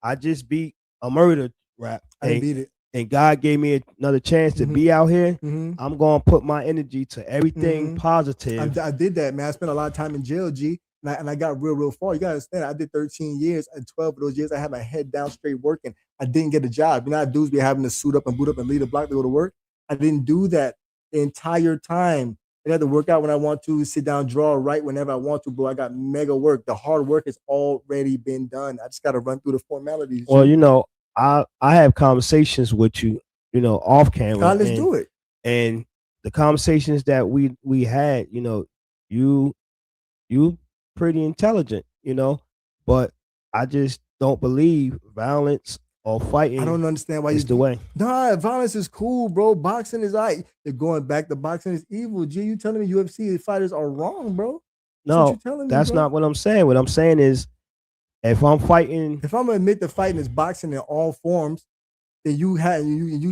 I just beat a murder rap, I didn't beat it. and God gave me another chance to Mm-hmm. be out here, Mm-hmm. I'm gonna put my energy to everything Mm-hmm. positive. I did that, man. I spent a lot of time in jail, G, and I got real far. You gotta understand, I did 13 years, and 12 of those years I had my head down straight working. I didn't get a job. You know how dudes be having to suit up and boot up and lead a block to go to work? I didn't do that the entire time. I had to work out when I want to, sit down, draw, write whenever I want to, bro. I got mega work. The hard work has already been done. I just gotta run through the formalities, Well, G. I have conversations with you, off camera, Let's do it. and the conversations that we had, you you pretty intelligent, but I just don't believe violence or I fighting don't understand why is you. the way. Nah, violence is cool, bro. Boxing is right. You're going back to boxing is evil. G, you telling me UFC fighters are wrong, bro? That's what No, you're telling me, that's bro. not what I'm saying. What I'm saying is if I'm fighting, If I'm gonna admit that fighting is boxing in all forms, then you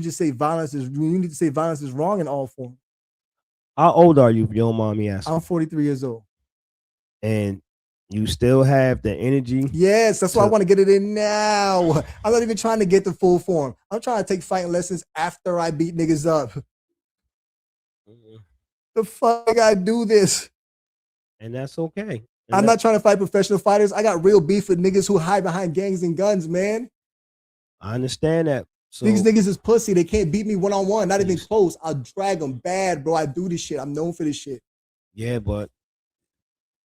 just say violence is. You need to say violence is wrong in all forms. how old are you, if you don't mind me I'm asking? 43 years old. And you still have the energy Yes, that's why I to. want to get it in now. I'm not even trying to get the full form. I'm trying to take fighting lessons after I beat niggas up. The fuck I gotta do this? And that's okay. And I'm that, not trying to fight professional fighters. I got real beef with niggas who hide behind gangs and guns, man. I understand that. These So niggas is pussy. They can't beat me one on one, not you, even close. I'll drag them bad, bro. I do this shit. I'm known for this shit. yeah, but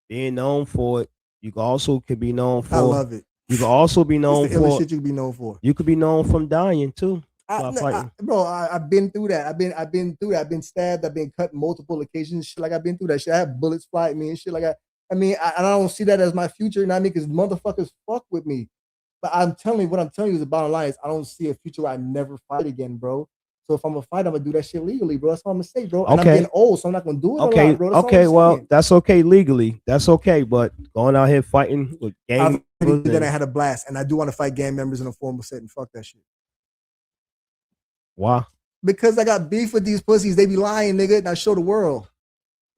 being known for it, you also could be known I for. love it. You could also be It's known the illest for. shit you can be known for. You could be known from dying too by fighting. Bro, I've been through that. I've been through that. I've been stabbed. I've been cut multiple occasions. Shit, like I've been through that shit. I have bullets fly at me and shit. Like I don't see that as my future. You know what I mean? Because motherfuckers fuck with me. But I'm telling you, what I'm telling you is the bottom line is I don't see a future where I never fight again, bro. So if I'm a fight, I'm gonna do that shit legally, bro. That's what I'm gonna say, bro. And I'm Okay. getting old, so I'm not gonna do it a Okay. lot, bro. That's all I'm Okay. Well, saying. that's okay legally. That's okay. But going out here fighting with I've gang already members did that. I and had a blast, and I do want to fight gang members in a formal setting. Fuck that shit. why? Because I got beef with these pussies. They be lying, nigga, and I show the world.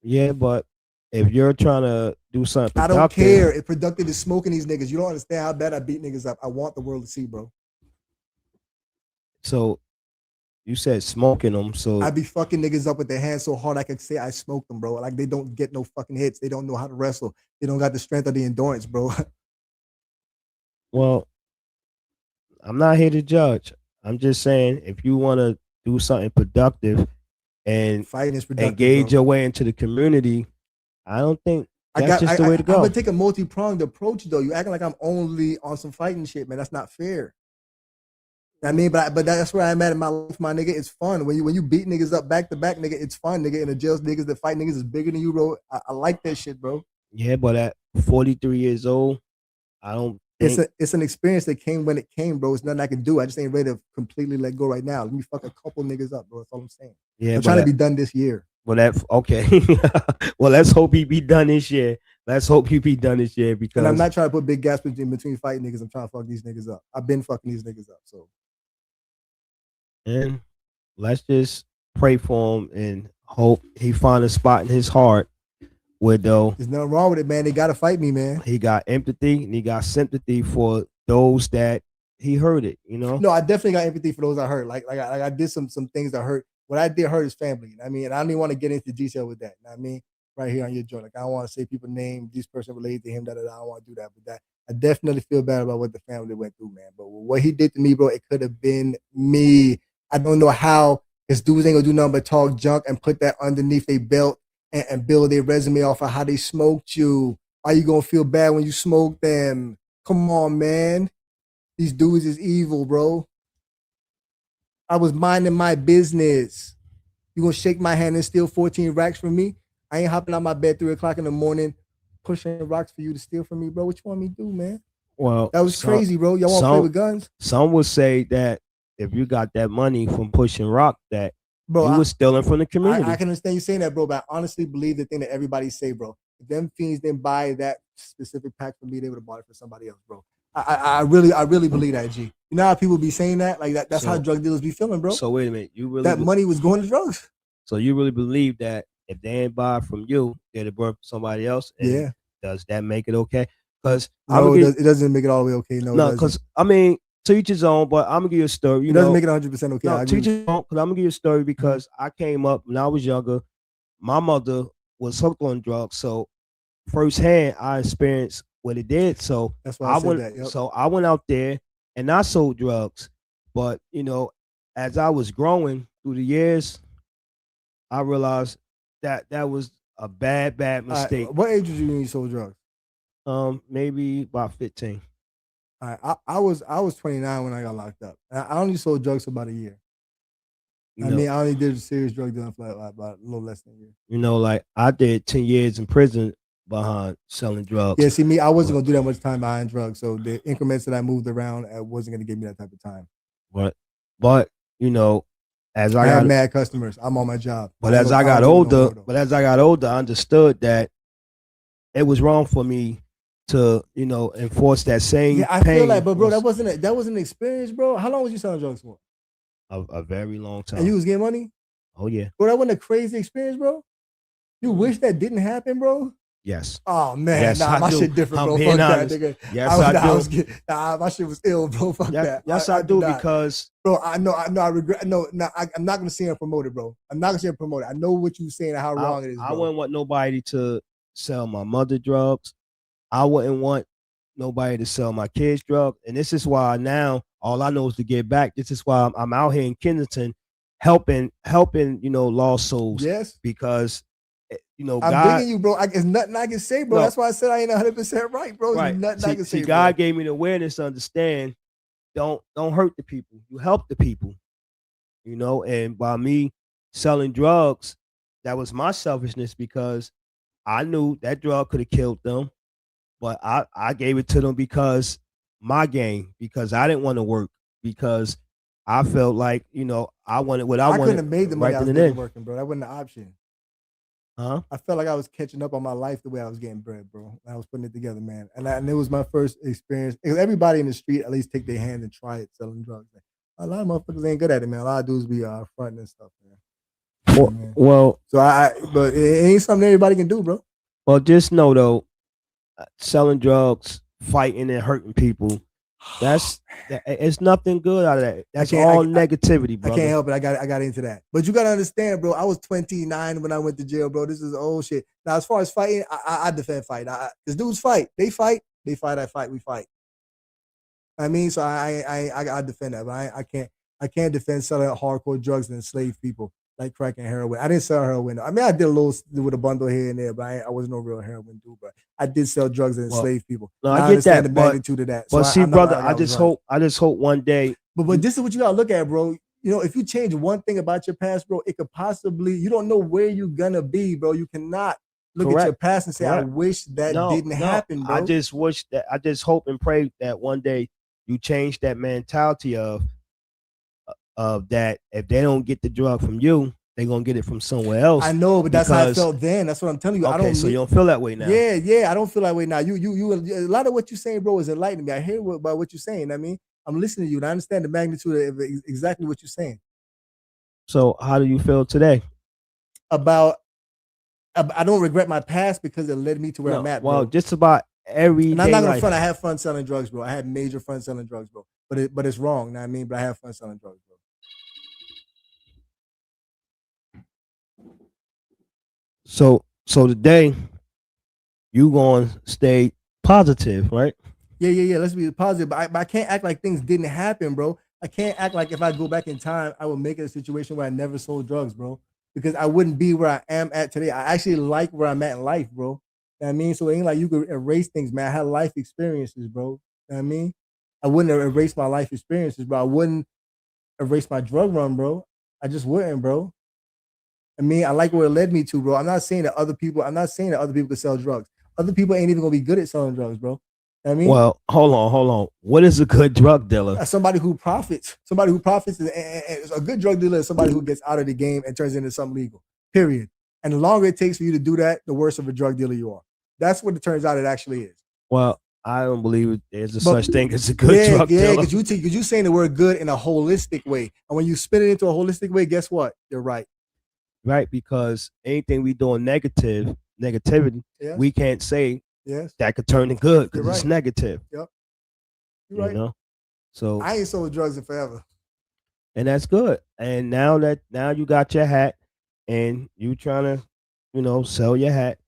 Yeah, but if you're trying to do something I don't care. productive, If productive is smoking these niggas, you don't understand how bad I beat niggas up. I want the world to see, bro. so you said smoking them. So I be fucking niggas up with their hands so hard I can say I smoked them, bro. Like they don't get no fucking hits. They don't know how to wrestle. They don't got the strength or the endurance, bro. well, I'm not here to judge. I'm just saying if you want to do something productive and Fighting is productive, engage bro. your way into the community, I don't think that's just the way to I'm go. gonna take a multi-pronged approach though. You acting like I'm only on some fighting shit, man. That's not fair. I mean, but that's where I'm at in my life, my nigga. It's fun when you beat niggas up back to back, nigga. It's fun, nigga. In the jails, niggas that fight niggas is bigger than you, bro. I like that shit, bro. Yeah, but at 43 years old, I don't think. It's an experience that came when it came, bro. It's nothing I can do. I just ain't ready to completely let go right now. Let me fuck a couple niggas up, bro. That's all I'm saying. Yeah, I'm trying to be done this year. Well, that okay. Well, let's hope he be done this year. Let's hope he be done this year because. And I'm not trying to put big gaps between fighting niggas. I'm trying to fuck these niggas up. I've been fucking these niggas up. So. And let's just pray for him and hope he find a spot in his heart where though there's nothing wrong with it, man. They gotta fight me, man. He got empathy and he got sympathy for those that he hurt it, you know? No, I definitely got empathy for those I hurt. Like I did some things that hurt. What I did hurt his family. I mean, I don't even want to get into detail with that. I mean, right here on your joint. Like I don't want to say people name this person related to him, that I don't want to do that. But that I definitely feel bad about what the family went through, man. But what he did to me, bro, it could have been me. I don't know how his dudes ain't gonna do nothing but talk junk and put that underneath their belt and build their resume off of how they smoked you. Are you gonna feel bad when you smoke them? Come on, man. These dudes is evil, bro. I was minding my business. You gonna shake my hand and steal 14 racks from me? I ain't hopping out my bed 3 o'clock in the morning pushing rocks for you to steal from me, bro. What you want me to do, man? Well, that was crazy, bro. Y'all want to play with guns? Some would say that if you got that money from pushing rock, that bro, you was stealing from the community. I can understand you saying that, bro, but I honestly believe the thing that everybody say, bro. If them fiends didn't buy that specific pack for me, they would have bought it for somebody else, bro. I really believe that, G. You know how people be saying that? Like that. That's how drug dealers be feeling, bro. So wait a minute, you really that money was going to drugs. So you really believe that if they ain't buy from you, they'd have bought from somebody else? Yeah. Does that make it okay? Because no, it doesn't make it all the way okay. No, because I mean, to each his own. But I'm gonna give you a story. It doesn't make it 100% okay. No, to each his own. Because I'm gonna give you a story because I came up when I was younger. My mother was hooked on drugs, so firsthand I experienced what it did. So that's why I said went. That, yep. So I went out there and I sold drugs. But as I was growing through the years, I realized that was a bad mistake. What age was you when you sold drugs? Maybe about 15. I was 29 when I got locked up. I only sold drugs for about a year. I mean, I only did serious drug dealing for about a little less than a year. Like I did 10 years in prison behind selling drugs. Yeah, see, me, I wasn't gonna do that much time behind drugs, so the increments that I moved around wasn't gonna give me that type of time. But as I had mad customers, I'm on my job. But as I got older, I understood that it was wrong for me to enforce that same. Yeah, I feel like, but bro, that wasn't an experience, bro. How long was you selling drugs for? A very long time. And you was getting money? Oh yeah. Bro, that wasn't a crazy experience, bro. You wish that didn't happen, bro? Yes. Oh man, yes, my shit different, bro. Fuck that, nigga. Yes, I do. My shit was ill, bro. Fuck that. Yes, I do because, bro, I know. I regret. No, I'm not gonna see him promote it, bro. I'm not gonna see him promote it. I know what you're saying and how wrong it is. Bro. I wouldn't want nobody to sell my mother drugs. I wouldn't want nobody to sell my kids drugs. And this is why now all I know is to get back. This is why I'm out here in Kensington helping lost souls. Yes, because. I'm digging you, bro. There's nothing I can say, bro. No. That's why I said I ain't 100% right, bro. Right. Nothing I can say. God gave me the awareness to understand. Don't hurt the people. You help the people. And by me selling drugs, that was my selfishness because I knew that drug could have killed them, but I gave it to them because my game, because I didn't want to work, because I felt like, I wanted what I I couldn't wanted have made the money right I then was and making then. working, bro. That wasn't an option. Huh? I felt like I was catching up on my life the way I was getting bread, bro. I was putting it together, man. And it was my first experience. Because everybody in the street at least take their hand and try it selling drugs. A lot of motherfuckers ain't good at it, man. A lot of dudes be fronting and stuff, man. Yeah, Well, man. well, So but it ain't something everybody can do, bro. well, just know though, selling drugs, fighting and hurting people, it's nothing good out of that. I That's can't. all negativity, I can't brother. help it. I got into that. But you gotta understand, bro. I was 29 when I went to jail, bro. This is old shit. Now, as far as fighting, I defend fight. Cause dudes fight. They fight. They fight. I fight. We fight. I mean, so I defend that, but I can't defend selling hardcore drugs and enslaved people like crack and heroin. I didn't sell heroin. I mean, I did a little with a bundle here and there, but I wasn't no real heroin dude. But I did sell drugs and Well, enslave people, no, and I I get understand the that, but magnitude of that. So but see, I'm not brother, arguing I was right. I just hope one day But this is what you gotta look at, bro. You know, if you change one thing about your past, bro, it could possibly you don't know where you're gonna be, bro. You cannot look at your correct, past and say, I correct. wish that No, didn't no. happen, I bro. just wish that I just hope and pray that one day you change that mentality of that if they don't get the drug from you, they're gonna get it from somewhere I else. know, but that's how I Because felt then. That's what I'm telling you. I okay, don't so you need don't feel that way now. yeah, I don't feel that way now. You a lot of what you're saying, bro, is enlightening me. I hear about what you're saying. I mean, I'm listening to you and I understand the magnitude of exactly what you're saying. So how do you feel today? About I don't regret my past because it led me to where I'm No, at, well, bro. just about And I'm everyday not gonna life. front. I have fun selling drugs, bro. I had major fun selling drugs, bro. But it's wrong. You know what I mean? But I have fun selling drugs, bro. So today you gonna stay positive, right? Yeah. Let's be positive. But I can't act like things didn't happen, bro. I can't act like if I go back in time, I would make it a situation where I never sold drugs, bro. Because I wouldn't be where I am at today. I actually like where I'm at in life, bro. You know what I mean? So it ain't like you could erase things, man. I had life experiences, bro. You know what I mean? I wouldn't erase my life experiences, bro. I wouldn't erase my drug run, bro. I just wouldn't, bro. I mean, I like where it led me to, bro. I'm not saying that other people could sell drugs. Other people ain't even gonna be good at selling drugs, bro. You know what I mean? Well, hold on. What is a good drug dealer? Somebody who profits is a good drug dealer is somebody who gets out of the game and turns into something legal. Period. And the longer it takes for you to do that, the worse of a drug dealer you are. That's what it turns out it actually is. Well, I don't believe there's a But such thing as a good drug yeah, dealer, because you saying the word good in a holistic way, and when you spin it into a holistic way, guess what? You're right. right? Because anything we doing negativity, Yes, we can't say yes, that could turn to good you're because it's right. negative, Yep, you're you right. know. So I ain't sold drugs in forever. and that's good. And now you got your hat, and you trying to, sell your hat,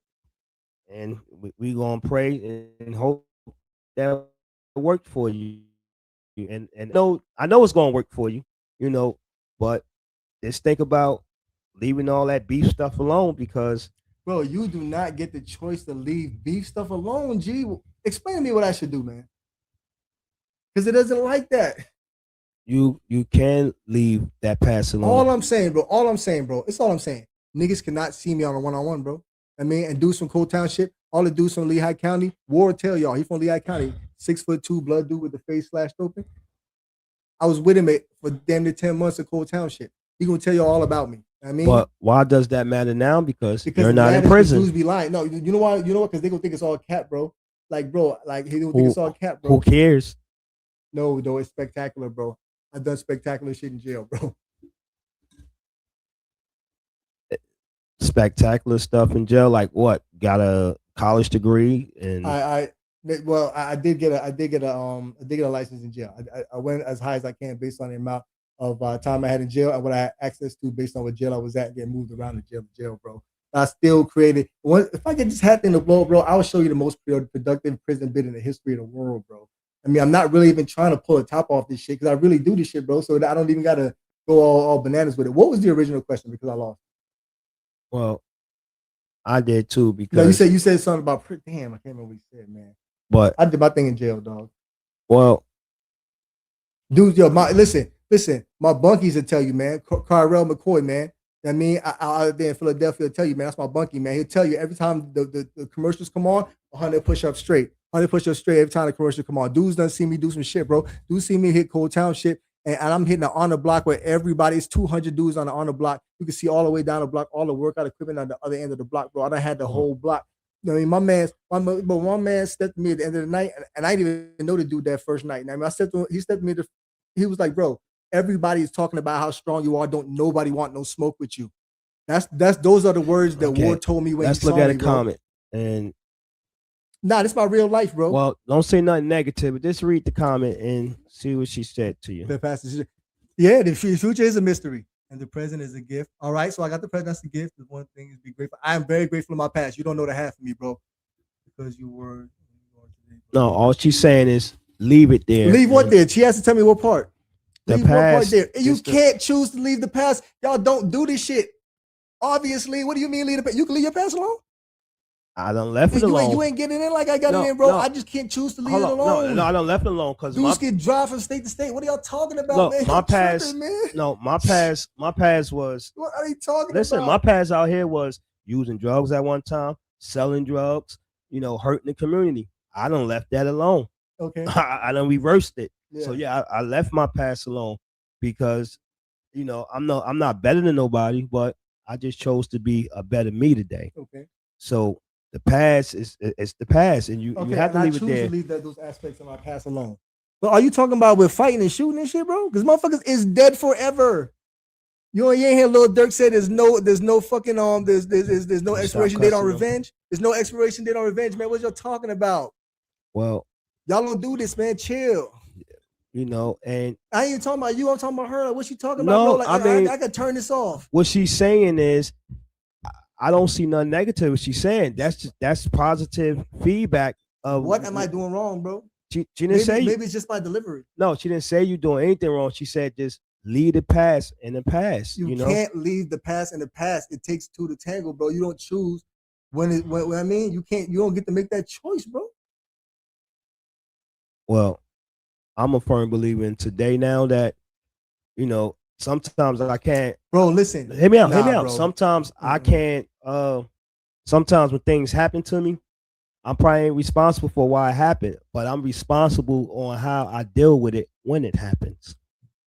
and we gonna pray and hope that worked for you. And I know it's gonna work for you, but just think about leaving all that beef stuff alone because Bro, you do not get the choice to leave beef stuff alone, G. Explain to me what I should do, man. Because it doesn't like that. you can leave that past All alone. I'm saying, bro. All I'm saying, bro. It's all I'm saying. Niggas cannot see me on a one-on-one, bro. I mean, and do some Cole Township. All the dudes from Lehigh County. Ward tell y'all, he from Lehigh County. 6'2" blood dude with the face slashed open. I was with him for damn near 10 months of Cole Township. He gonna tell y'all all about me. I mean, But why does that matter now? Because because you're it not in matters because dudes prison. be lying. No, you know why? You know what? Because they gonna think it's all cap, bro. Like, bro, like he gonna think Who it's all cap, who bro. cares? No, though, it's spectacular, bro. I've done spectacular shit in jail, bro. Spectacular stuff in jail. Like what? Got a college degree and I well, I did get a license in jail. I went as high as I can based on the amount of time I had in jail and what I had access to based on what jail I was at, getting moved around the jail, bro. I still created one. If I get this hat in the blow, bro, I will show you the most productive prison bid in the history of the world, bro. I mean, I'm not really even trying to pull a top off this shit because I really do this shit, bro. So I don't even gotta go all bananas with it. What was the original question? Because I lost. well, I did too No, because you said something about damn. I can't remember what you said, man. but I did my thing in jail, dog. well, Dude, yo, listen. My bunkies will tell you, man. Carrell McCoy, man. I mean, I out there in Philadelphia will tell you, man. That's my bunkie, man. He'll tell you every time the commercials come on, 100 push up straight. 100 push up straight every time the commercial come on. Dudes done see me do some shit, bro. Dudes see me hit Cold Town shit and I'm hitting the on the block where everybody's 200 dudes on the on the block. You can see all the way down the block, all the workout equipment on the other end of the block, bro. I done had the whole block. You know what I mean, but one man stepped to me at the end of the night, and I didn't even know the dude that first night. And I mean, I said to him, he stepped to me, he was like, bro, everybody's talking about how strong you are. Don't nobody want no smoke with you. Those are the words that Ward told me when Let's he saw look at me, a bro. comment. And nah, this is my real life, bro. Well, don't say nothing negative, but just read the comment and see what she said to you. Yeah, the future is a mystery, and the present is a gift. All right, so I got the present. That's the gift. The one thing is be grateful. I am very grateful in my past. You don't know the half of me, bro, because you were. No, all she's saying is leave it there. Leave what there? She has to tell me what part. The leave past, what part there. You can't choose to leave the past. Y'all don't do this shit. Obviously, what do you mean leave the past? You can leave your past alone. I done left it alone. You ain't getting in like I got it in, bro. No. I just can't choose to leave it alone. No, I done left it alone because dudes get drive from state to state. What are y'all talking about, man? My past, my past was. What are you talking about? Listen, my past out here was using drugs at one time, selling drugs, hurting the community. I done left that alone. Okay. I done reversed it. Yeah. So yeah, I left my past alone because, I'm not better than nobody, but I just chose to be a better me today. Okay. So the past is the past, and you have to leave it there. I choose to leave those aspects of my past alone. But are you talking about with fighting and shooting and shit, bro? Because motherfuckers is dead forever. You ain't hear Lil Durk said there's no fucking there's no expiration date on revenge. There's no expiration date on revenge, man. What y'all talking about? Well, y'all don't do this, man. Chill. And I ain't even talking about you. I'm talking about her. Like, what she talking about, bro? Like, I could turn this off. What she's saying is, I don't see nothing negative. What she's saying, that's positive feedback. Of what am I doing wrong, bro? She didn't say maybe it's just my delivery. No, she didn't say you doing anything wrong. She said just leave the past in the past. You can't leave the past in the past. It takes two to tango, bro. You don't choose when I mean, you don't get to make that choice, bro. Well, I'm a firm believer in today now that, sometimes I can't. Bro, listen. Hear me out. Bro. Sometimes I can't. Sometimes when things happen to me, I'm probably ain't responsible for why it happened, but I'm responsible on how I deal with it when it happens.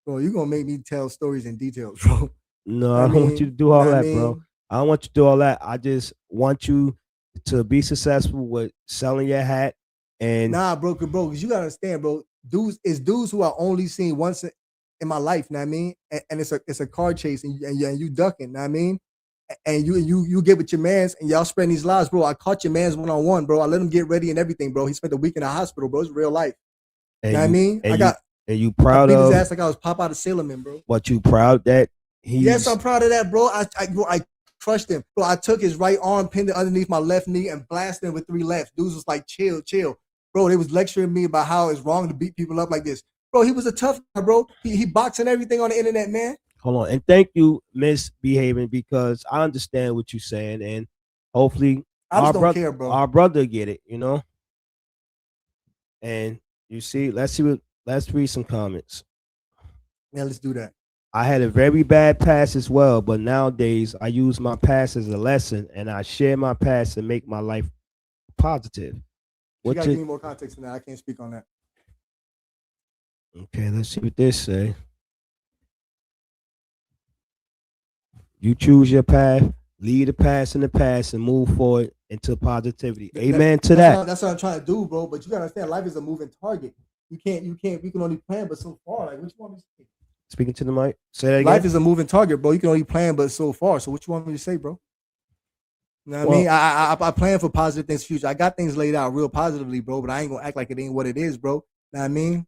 Bro, you're going to make me tell stories in details, bro. No, I don't want you to do all that, bro. I don't want you to do all that. I just want you to be successful with selling your hat. And nah, bro, because you got to understand, bro. Dudes who are only seen once in my life, you know what I mean? And it's a car chase and you ducking, you know what I mean? And you get with your mans and y'all spreading these lies, bro. I caught your mans one-on-one, bro. I let him get ready and everything, bro. He spent a week in the hospital, bro. It's real life. You know what I mean? And you proud of his ass like I was Pop out of Sailor Man, bro. What you proud that he? Yes, I'm proud of that, bro. I crushed him. Bro, I took his right arm, pinned it underneath my left knee, and blasted him with 3 lefts. Dudes was like, chill. Bro, they was lecturing me about how it's wrong to beat people up like this. Bro, he was a tough guy, bro. He boxing everything on the internet, man. Hold on. And thank you, Misbehaving, because I understand what you're saying. And hopefully don't care, bro. Our brother get it, And you see, let's read some comments. Yeah, let's do that. I had a very bad past as well, but nowadays I use my past as a lesson and I share my past to make my life positive. You gotta give me more context than that. I can't speak on that. Okay, let's see what this say. You choose your path, leave the past in the past, and move forward into positivity. Amen to that. That's what I'm trying to do, bro. But you gotta understand, life is a moving target. We can only plan but so far. Like, what you want me to say? Speaking to the mic. Say that again. Life is a moving target, bro. You can only plan but so far. So what you want me to say, bro? You know what I mean? I plan for positive things in the future. I got things laid out real positively, bro, but I ain't gonna act like it ain't what it is, bro. You know what I mean?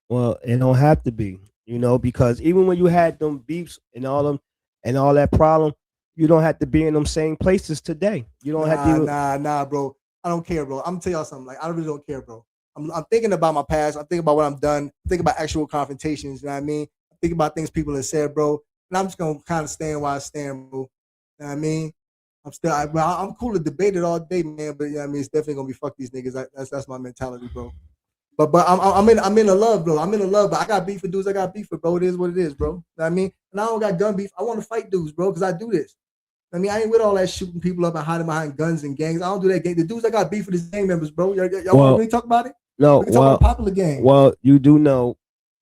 Well, it don't have to be, because even when you had them beefs and all that problem, you don't have to be in them same places today. You don't have to. Nah, bro. I don't care, bro. I'm gonna tell y'all something. Like, I really don't care, bro. I'm thinking about my past. I'm thinking about what I'm done. I'm thinking about actual confrontations. You know what I mean? I'm thinking about things people have said, bro. And I'm just gonna kind of stand where I stand, bro. You know what I mean? I'm cool to debate it all day, man. But yeah, I mean, it's definitely gonna be fuck these niggas. That's my mentality, bro. But I'm in the love, bro. I'm in the love, but I got beef for dudes. I got beef for, bro. It is what it is, bro. You know what I mean? And I don't got gun beef. I want to fight dudes, bro, because I do this. I mean, I ain't with all that shooting people up and hiding behind guns and gangs. I don't do that. The dudes I got beef with is gang members, bro. Y'all want to really talk about it? No, we can talk about popular gang. Well, you do know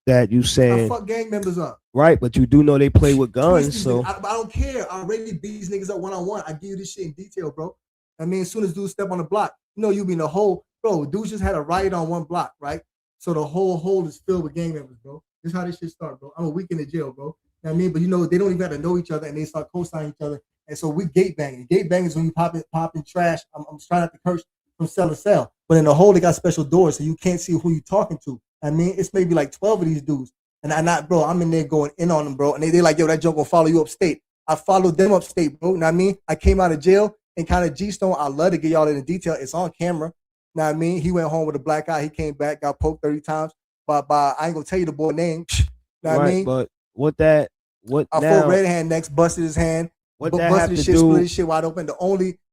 that you I saying fuck gang members up. right, but you do know they play with Twist guns, these so niggas. I don't care. I already beat these niggas up one on one. I give you this shit in detail, bro. I mean, as soon as dudes step on the block, you know you be in the whole bro. Dudes just had a riot on one block, right? So the whole hole is filled with gang members, bro. This is how this shit start, bro. I'm a week in the jail, bro. You know what I mean? But you know, they don't even have to know each other and they start co-signing each other. And so we gate banging. Gate banging is when you popping trash. I'm trying not to curse from cell to cell. But in the hole, they got special doors so you can't see who you talking to. I mean, it's maybe like 12 of these dudes. And bro, I'm in there going in on them, bro. And they like, yo, that joke gonna follow you upstate. I followed them upstate, bro. You know what I mean? I came out of jail and kind of G-Stone. I love to get y'all in the detail. It's on camera. You know what I mean? He went home with a black eye. He came back, got poked 30 times. But I ain't gonna tell you the boy name. You know what I mean? But what I fought red hand next, busted his hand, busted his shit, split his shit wide open.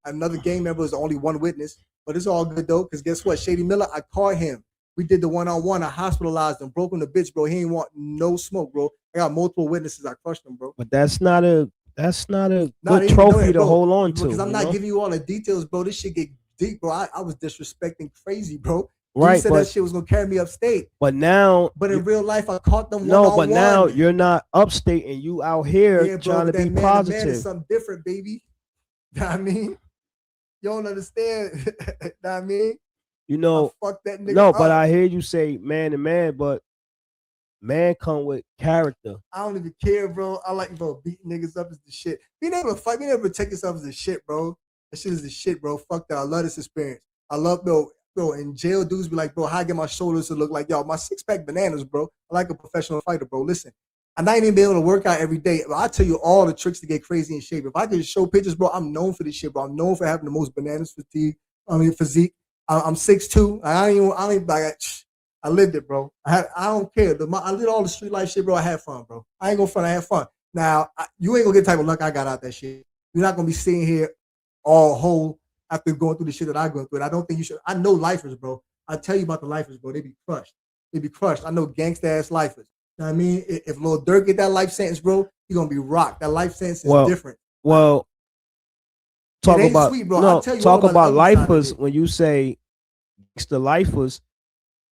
Another gang member is the only one witness. But it's all good though, because guess what? Shady Miller, I caught him. We did the one-on-one. I hospitalized him, broke him the bitch, bro. He ain't want no smoke, bro. I got multiple witnesses. I crushed him, bro. But that's not a good trophy to hold on to. Because I'm not giving you all the details, bro. This shit get deep, bro. I was disrespecting crazy, bro. Right, you said that shit was gonna carry me upstate. But in real life, I caught them. No, but now you're not upstate and you out here trying to be positive. Man is something different, baby. You know what I mean? You don't understand. You know what I mean? You know, fuck that nigga. No, but I hear you say man to man, but man come with character. I don't even care, bro. I like, bro, beating niggas up is the shit. Being able to fight, being able to protect yourself is the shit, bro. That shit is the shit, bro. Fuck that. I love this experience. I love, bro, in jail, dudes be like, bro, how I get my shoulders to look like, yo, my six-pack bananas, bro. I like a professional fighter, bro. Listen, I'm not even be able to work out every day. But I tell you all the tricks to get crazy in shape. If I could show pictures, bro, I'm known for this shit, bro. I'm known for having the most bananas physique. I'm 6'2". I lived it, bro. I don't care. I did all the street life shit, bro. I had fun, bro. I ain't gonna front. I had fun. Now, you ain't gonna get the type of luck I got out that shit. You're not gonna be sitting here all whole after going through the shit that I go through. And I don't think you should. I know lifers, bro. I tell you about the lifers, bro. They be crushed. They be crushed. I know gangsta ass lifers. You know what I mean? If Lil Durk get that life sentence, bro, he gonna be rocked. That life sentence is different. Well, talk about sweet, bro. No, talk about lifers. When you say gangsta lifers,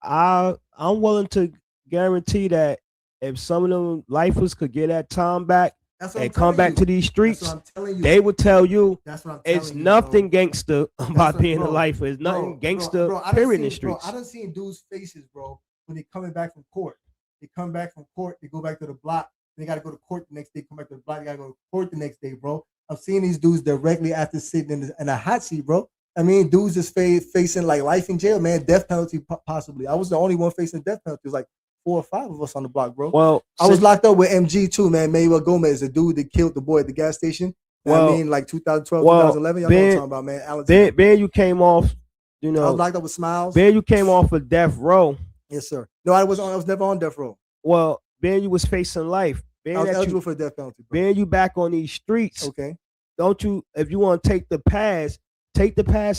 I'm willing to guarantee that if some of them lifers could get that time back and come back to these streets, they would tell you it's nothing gangster about being a lifer. It's nothing gangster, period, in the streets. I done seen dudes' faces, bro, when they coming back from court. They come back from court, they go back to the block, they got to go to court the next day, come back to the block, they got to go to court the next day, bro. I'm seeing these dudes directly after sitting in a hot seat, bro. I mean, dudes just facing like life in jail, man, death penalty possibly. I was the only one facing death penalty. It was like 4 or 5 of us on the block, bro. Well, I was locked up with MG too, man. Mayweather Gomez, the dude that killed the boy at the gas station. I mean, like 2012, 2011. Y'all know what I'm talking about, man. Ben, you came off, you know. I was locked up with Smiles. Ben, you came off of death row. Yes, sir. No, I was never on death row. Well, Ben, you was facing life. Ben, I was eligible for the death penalty, bro. Ben, you back on these streets. Okay. Don't you, if you want to take the pass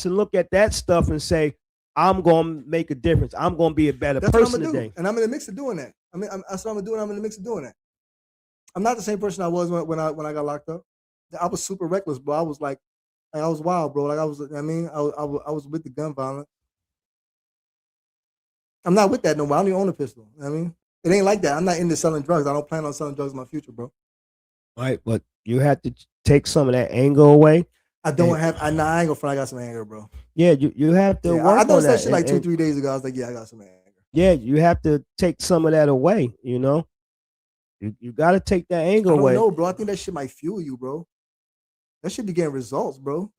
and look at that stuff and say, I'm going to make a difference. I'm going to be a better person today. And I'm in the mix of doing that. I mean, that's what I'm doing. I'm in the mix of doing that. I'm not the same person I was when I got locked up. I was super reckless, bro. I was like I was wild, bro. Like I was with the gun violence. I'm not with that no more. I don't even own a pistol. You know what I mean, it ain't like that. I'm not into selling drugs. I don't plan on selling drugs in my future, bro. Right, but you have to take some of that anger away. I don't have. I ain't gonna front. I got some anger, bro. Yeah, you have to work I on that shit like 2-3 days ago. I was like, yeah, I got some anger. Yeah, you have to take some of that away. You know, you got to take that anger away. I don't know, bro. I think that shit might fuel you, bro. That should be getting results, bro.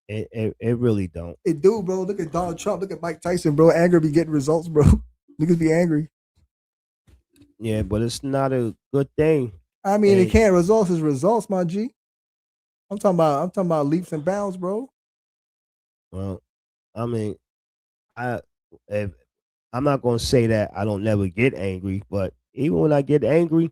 It really don't. It do, bro. Look at Donald Trump. Look at Mike Tyson, bro. Anger be getting results, bro. Niggas be angry. Yeah, but it's not a good thing. I mean, it can't. Results is results, my G. I'm talking about leaps and bounds, bro. Well, I mean, I'm not gonna say that I don't never get angry, but even when I get angry,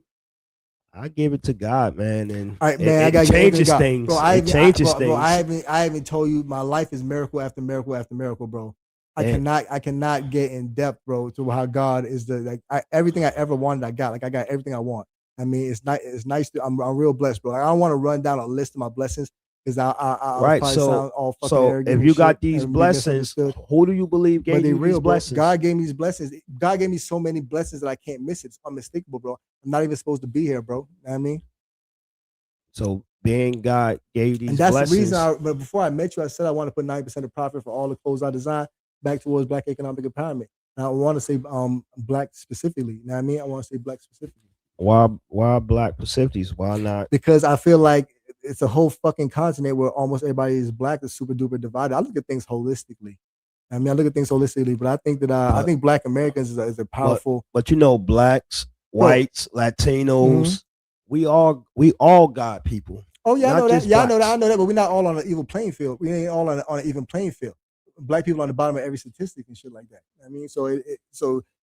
I give it to God, man, and all right, man, it changes things. Bro, it changes things. Bro, I haven't told you my life is miracle after miracle after miracle, bro. I cannot get in depth, bro, to how God is everything I ever wanted. I got everything I want. I mean, it's nice. I'm real blessed, bro. I don't want to run down a list of my blessings because I'll Right. probably So sound all fucking so arrogant if and you shit got these and be blessings, misunderstood. who do you believe But gave they you these real, bro. blessings? God gave me these blessings. God gave me so many blessings that I can't miss it. It's unmistakable, bro. I'm not even supposed to be here, bro. You know what I mean? So being God gave And these that's the reason blessings. but before I met you, I said I want to put 90% of profit for all the clothes I design back towards black economic empowerment. And I want to say black specifically. You know what I mean? I want to say black specifically. Why black Pacifics? Why not? Because I feel like it's a whole fucking continent where almost everybody is black, is super duper divided. I look at things holistically. I mean, I look at things holistically, but I think that I But think Black Americans is a but powerful but you know, blacks, bro. whites, Mhm. Latinos, we all got people, Oh yeah, I not know that. just Yeah, I know that. I blacks. know that. But we're not all on an even playing field. We ain't all on an even playing field. Black people on the bottom of every statistic and shit like that. I mean, so if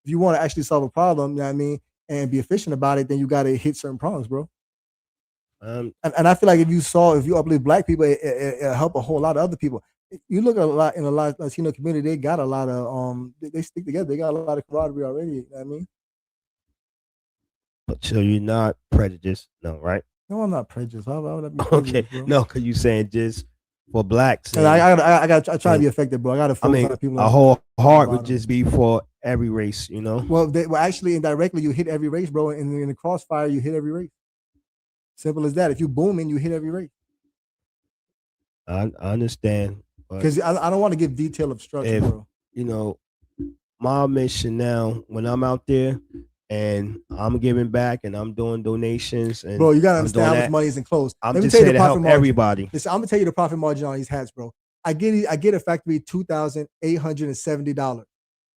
you want to actually solve a problem, you know what I mean, and be efficient about it, then you got to hit certain problems, bro. Um, And I feel like if you uplift black people, it'll help a whole lot of other people. You look at a lot in a lot of Latino community, they got a lot of they stick together. They got a lot of camaraderie already. You know what I mean? but so you're not prejudiced, no, right? No, I'm not prejudiced. Why would I be Okay, prejudiced, bro? no, because you saying just for blacks And I try to and be effective, bro. I got to I focus on mean the people a on whole the heart would bottom. just be for every race, you know. Well, actually, indirectly, you hit every race, bro. In the crossfire, you hit every race. Simple as that. If you booming, you hit every race. I understand, but Because I don't want to give detailed obstruction, if bro. you know my mission now when I'm out there and I'm giving back and I'm doing donations and Bro, you gotta I'm understand doing how much that, money is in clothes. I'm Let me just tell you the here to profit help margin. everybody. Listen, I'm gonna tell you the profit margin on these hats, bro. I get a factory $2,870.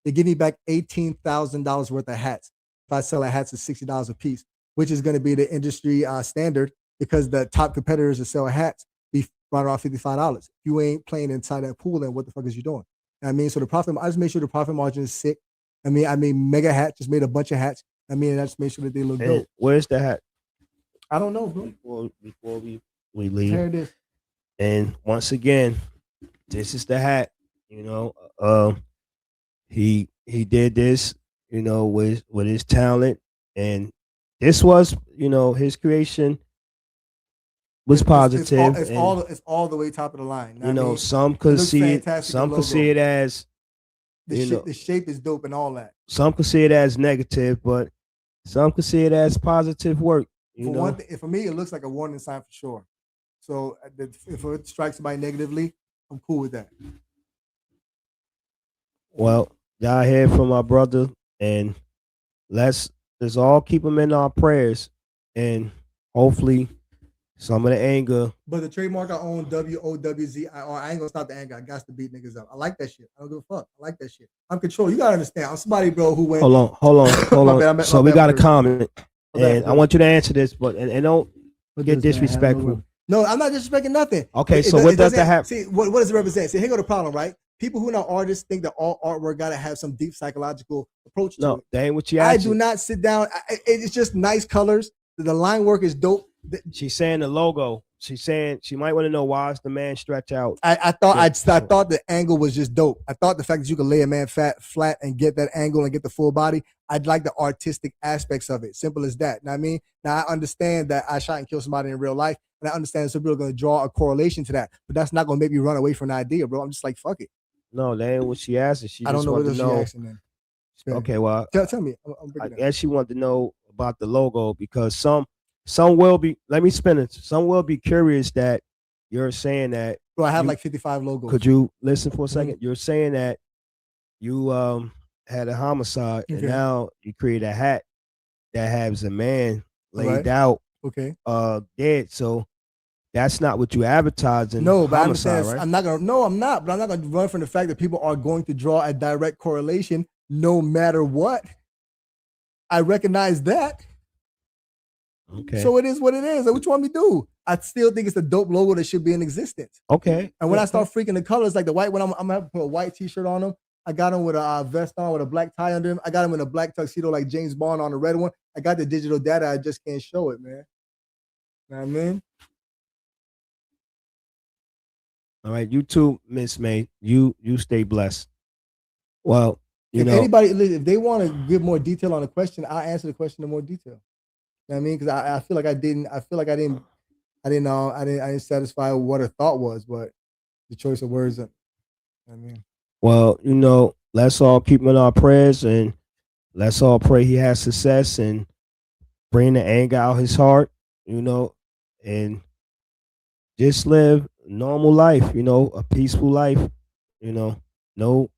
They give me back $18,000 worth of hats. If I sell a hats at $60 a piece, which is going to be the industry standard because the top competitors that sell hats be right around $55. If you ain't playing inside that pool, then what the fuck is you doing? I mean, so I just made sure the profit margin is sick. I made mega hats, just made a bunch of hats. I just made sure that they look And dope. where's the hat I don't know, bro. before we leave? Here it is. And once again, this is the hat. You know, uh, he did this, with his talent, and this was, his creation was positive, and It's all the way top of the line. some It could looks see it, fantastic in some could see logo. it as, The shape is dope and all that. some could see it as negative, but some could see it as positive work. You For one know, thing, for me, it looks like a warning sign for sure. So if it strikes somebody negatively, I'm cool with that. well, y'all hear from my brother, and let's let's all keep him in our prayers, and hopefully some of the anger. But the trademark I own, WOWZIR, I ain't gonna stop the anger. I got to beat niggas up. I like that shit. I don't give a fuck. I like that shit. I'm control. You gotta understand. I'm somebody, bro, who went. Hold my on. bad. So My we bad for got a cursing. comment, My bad for and I want you to answer this, but and don't What get does that have? disrespectful. No, I'm not disrespecting nothing. Okay, It so what does doesn't that have? see what does it represent? See, here go the problem, right? People who are not artists think that all artwork gotta have some deep psychological approach to No, it. that ain't what you I asked. do not sit down. It's just nice colors. The line work is dope. She's saying the logo. She's saying she might want to know why is the man stretch out. I thought the angle was just dope. I thought the fact that you could lay a man flat and get that angle and get the full body. I'd like the artistic aspects of it. Simple as that. Know what I mean? Now I understand that I shot and killed somebody in real life, and I understand some people are gonna draw a correlation to that, but that's not gonna make me run away from the idea, bro. I'm just like, fuck it. No, that ain't what she asked. She I don't just know what wanted else to she know. asking then. Okay, well, Tell me. I'm I breaking down. guess she wanted to know about the logo because some will be. Let me spin it. Some will be curious that you're saying that. Bro, I have you, like 55 logos. Could you listen for a 2nd? Mhm. You're saying that you had a homicide and Okay. now you create a hat that has a man laid Right. out Okay. dead. So that's not what you advertising. No, but I Homicide, understand. right? I'm not gonna. No, I'm not. But I'm not gonna run from the fact that people are going to draw a direct correlation, no matter what. I recognize that. Okay. So it is what it is. Like, what you want me to do? I still think it's a dope logo that should be in existence. Okay. And when I start freaking the colors, like the white one, I'm gonna have to put a white T-shirt on them. I got him with a vest on with a black tie under him. I got him in a black tuxedo like James Bond on the red one. I got the digital data. I just can't show it, man. Know what I mean? All right, you too, Miss May. You stay blessed. Well, If anybody, if they want to give more detail on the question, I'll answer the question in more detail. You know what I mean? Because I feel like I didn't I didn't satisfy what her thought was, but the choice of words. I mean, Well, let's all keep him in our prayers, and let's all pray he has success and bring the anger out his heart, you know, and just live normal life, a peaceful life, you know, no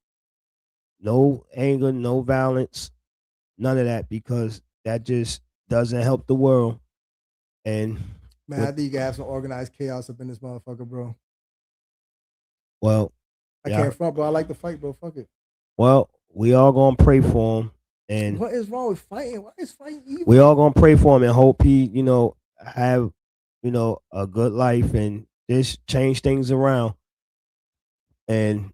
no anger, no violence, none of that, because that just doesn't help the world. And man, I with think you can have some organized chaos up in this motherfucker, bro. well, I yeah, can't front, bro. I like to fight, bro. Fuck it. well, we all gonna pray for him, and What is wrong with fighting? Why is fighting we evil? all gonna pray for him and hope he, have, a good life and just change things around. And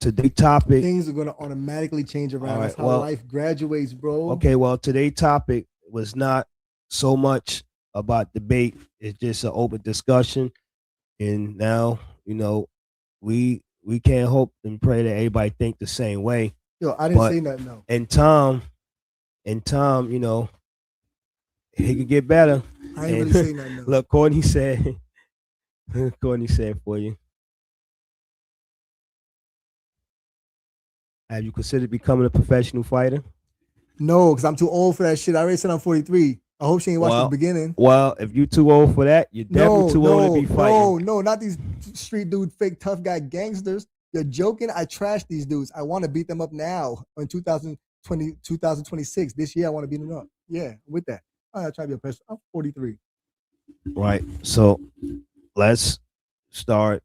today topic, Things are gonna automatically change all around. That's right, how well, life graduates, bro. okay, well, today topic was not so much about debate. It's just an open discussion. And now, we can't hope and pray that everybody think the same way. Yo, I didn't But say nothing though. in time, he could get better. I ain't really And say nothing though. look, Courtney said, Courtney said for you, have you considered becoming a professional fighter? No, because I'm too old for that shit. I already said I'm 43. I hope she ain't watched the Well, beginning. well, if you're too old for that, you're definitely No, too old to no, be fighting. no, not these street dude, fake tough guy gangsters. You're joking. I trash these dudes. I want to beat them up now in 2020, 2026. This year, I want to beat them up. Yeah, with that. I'm not trying to be a person. I'm 43. Right. So let's start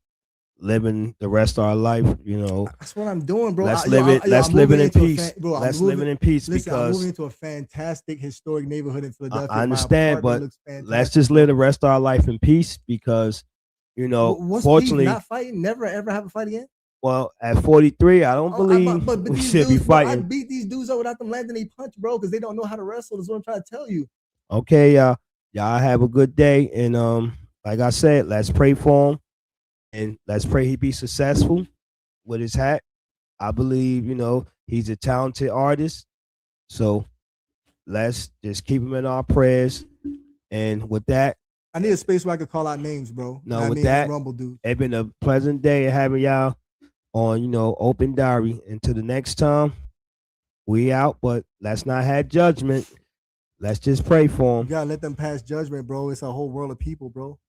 living the rest of our life. That's what I'm doing, bro. Let's live it. Let's I'm live it moving in into peace. bro. Let's live it in peace Listen, I'm moving because into a fantastic historic neighborhood in I Philadelphia. My understand, apartment but looks let's fantastic, just live bro. the rest of our life in peace because, What's peace? fortunately, Not fighting? Never ever have a fight again? well, at 43, I don't Oh, believe but we these should be dudes, bro, I fighting. beat these dudes up without them landing a punch, bro, because they don't know how to wrestle. That's what I'm trying to tell you. Okay, y'all have a good day, and like I said, let's pray for him, and let's pray he be successful with his hat. I believe, he's a talented artist, so let's just keep him in our prayers. And with that, I need a space where I could call out names, bro. no, with And that, rumble dude. it's been a pleasant day having y'all on, Open Diary. Until the next time, we out, but let's not have judgment. Let's just pray for You him. gotta let them pass judgment, bro. It's a whole world of people, bro.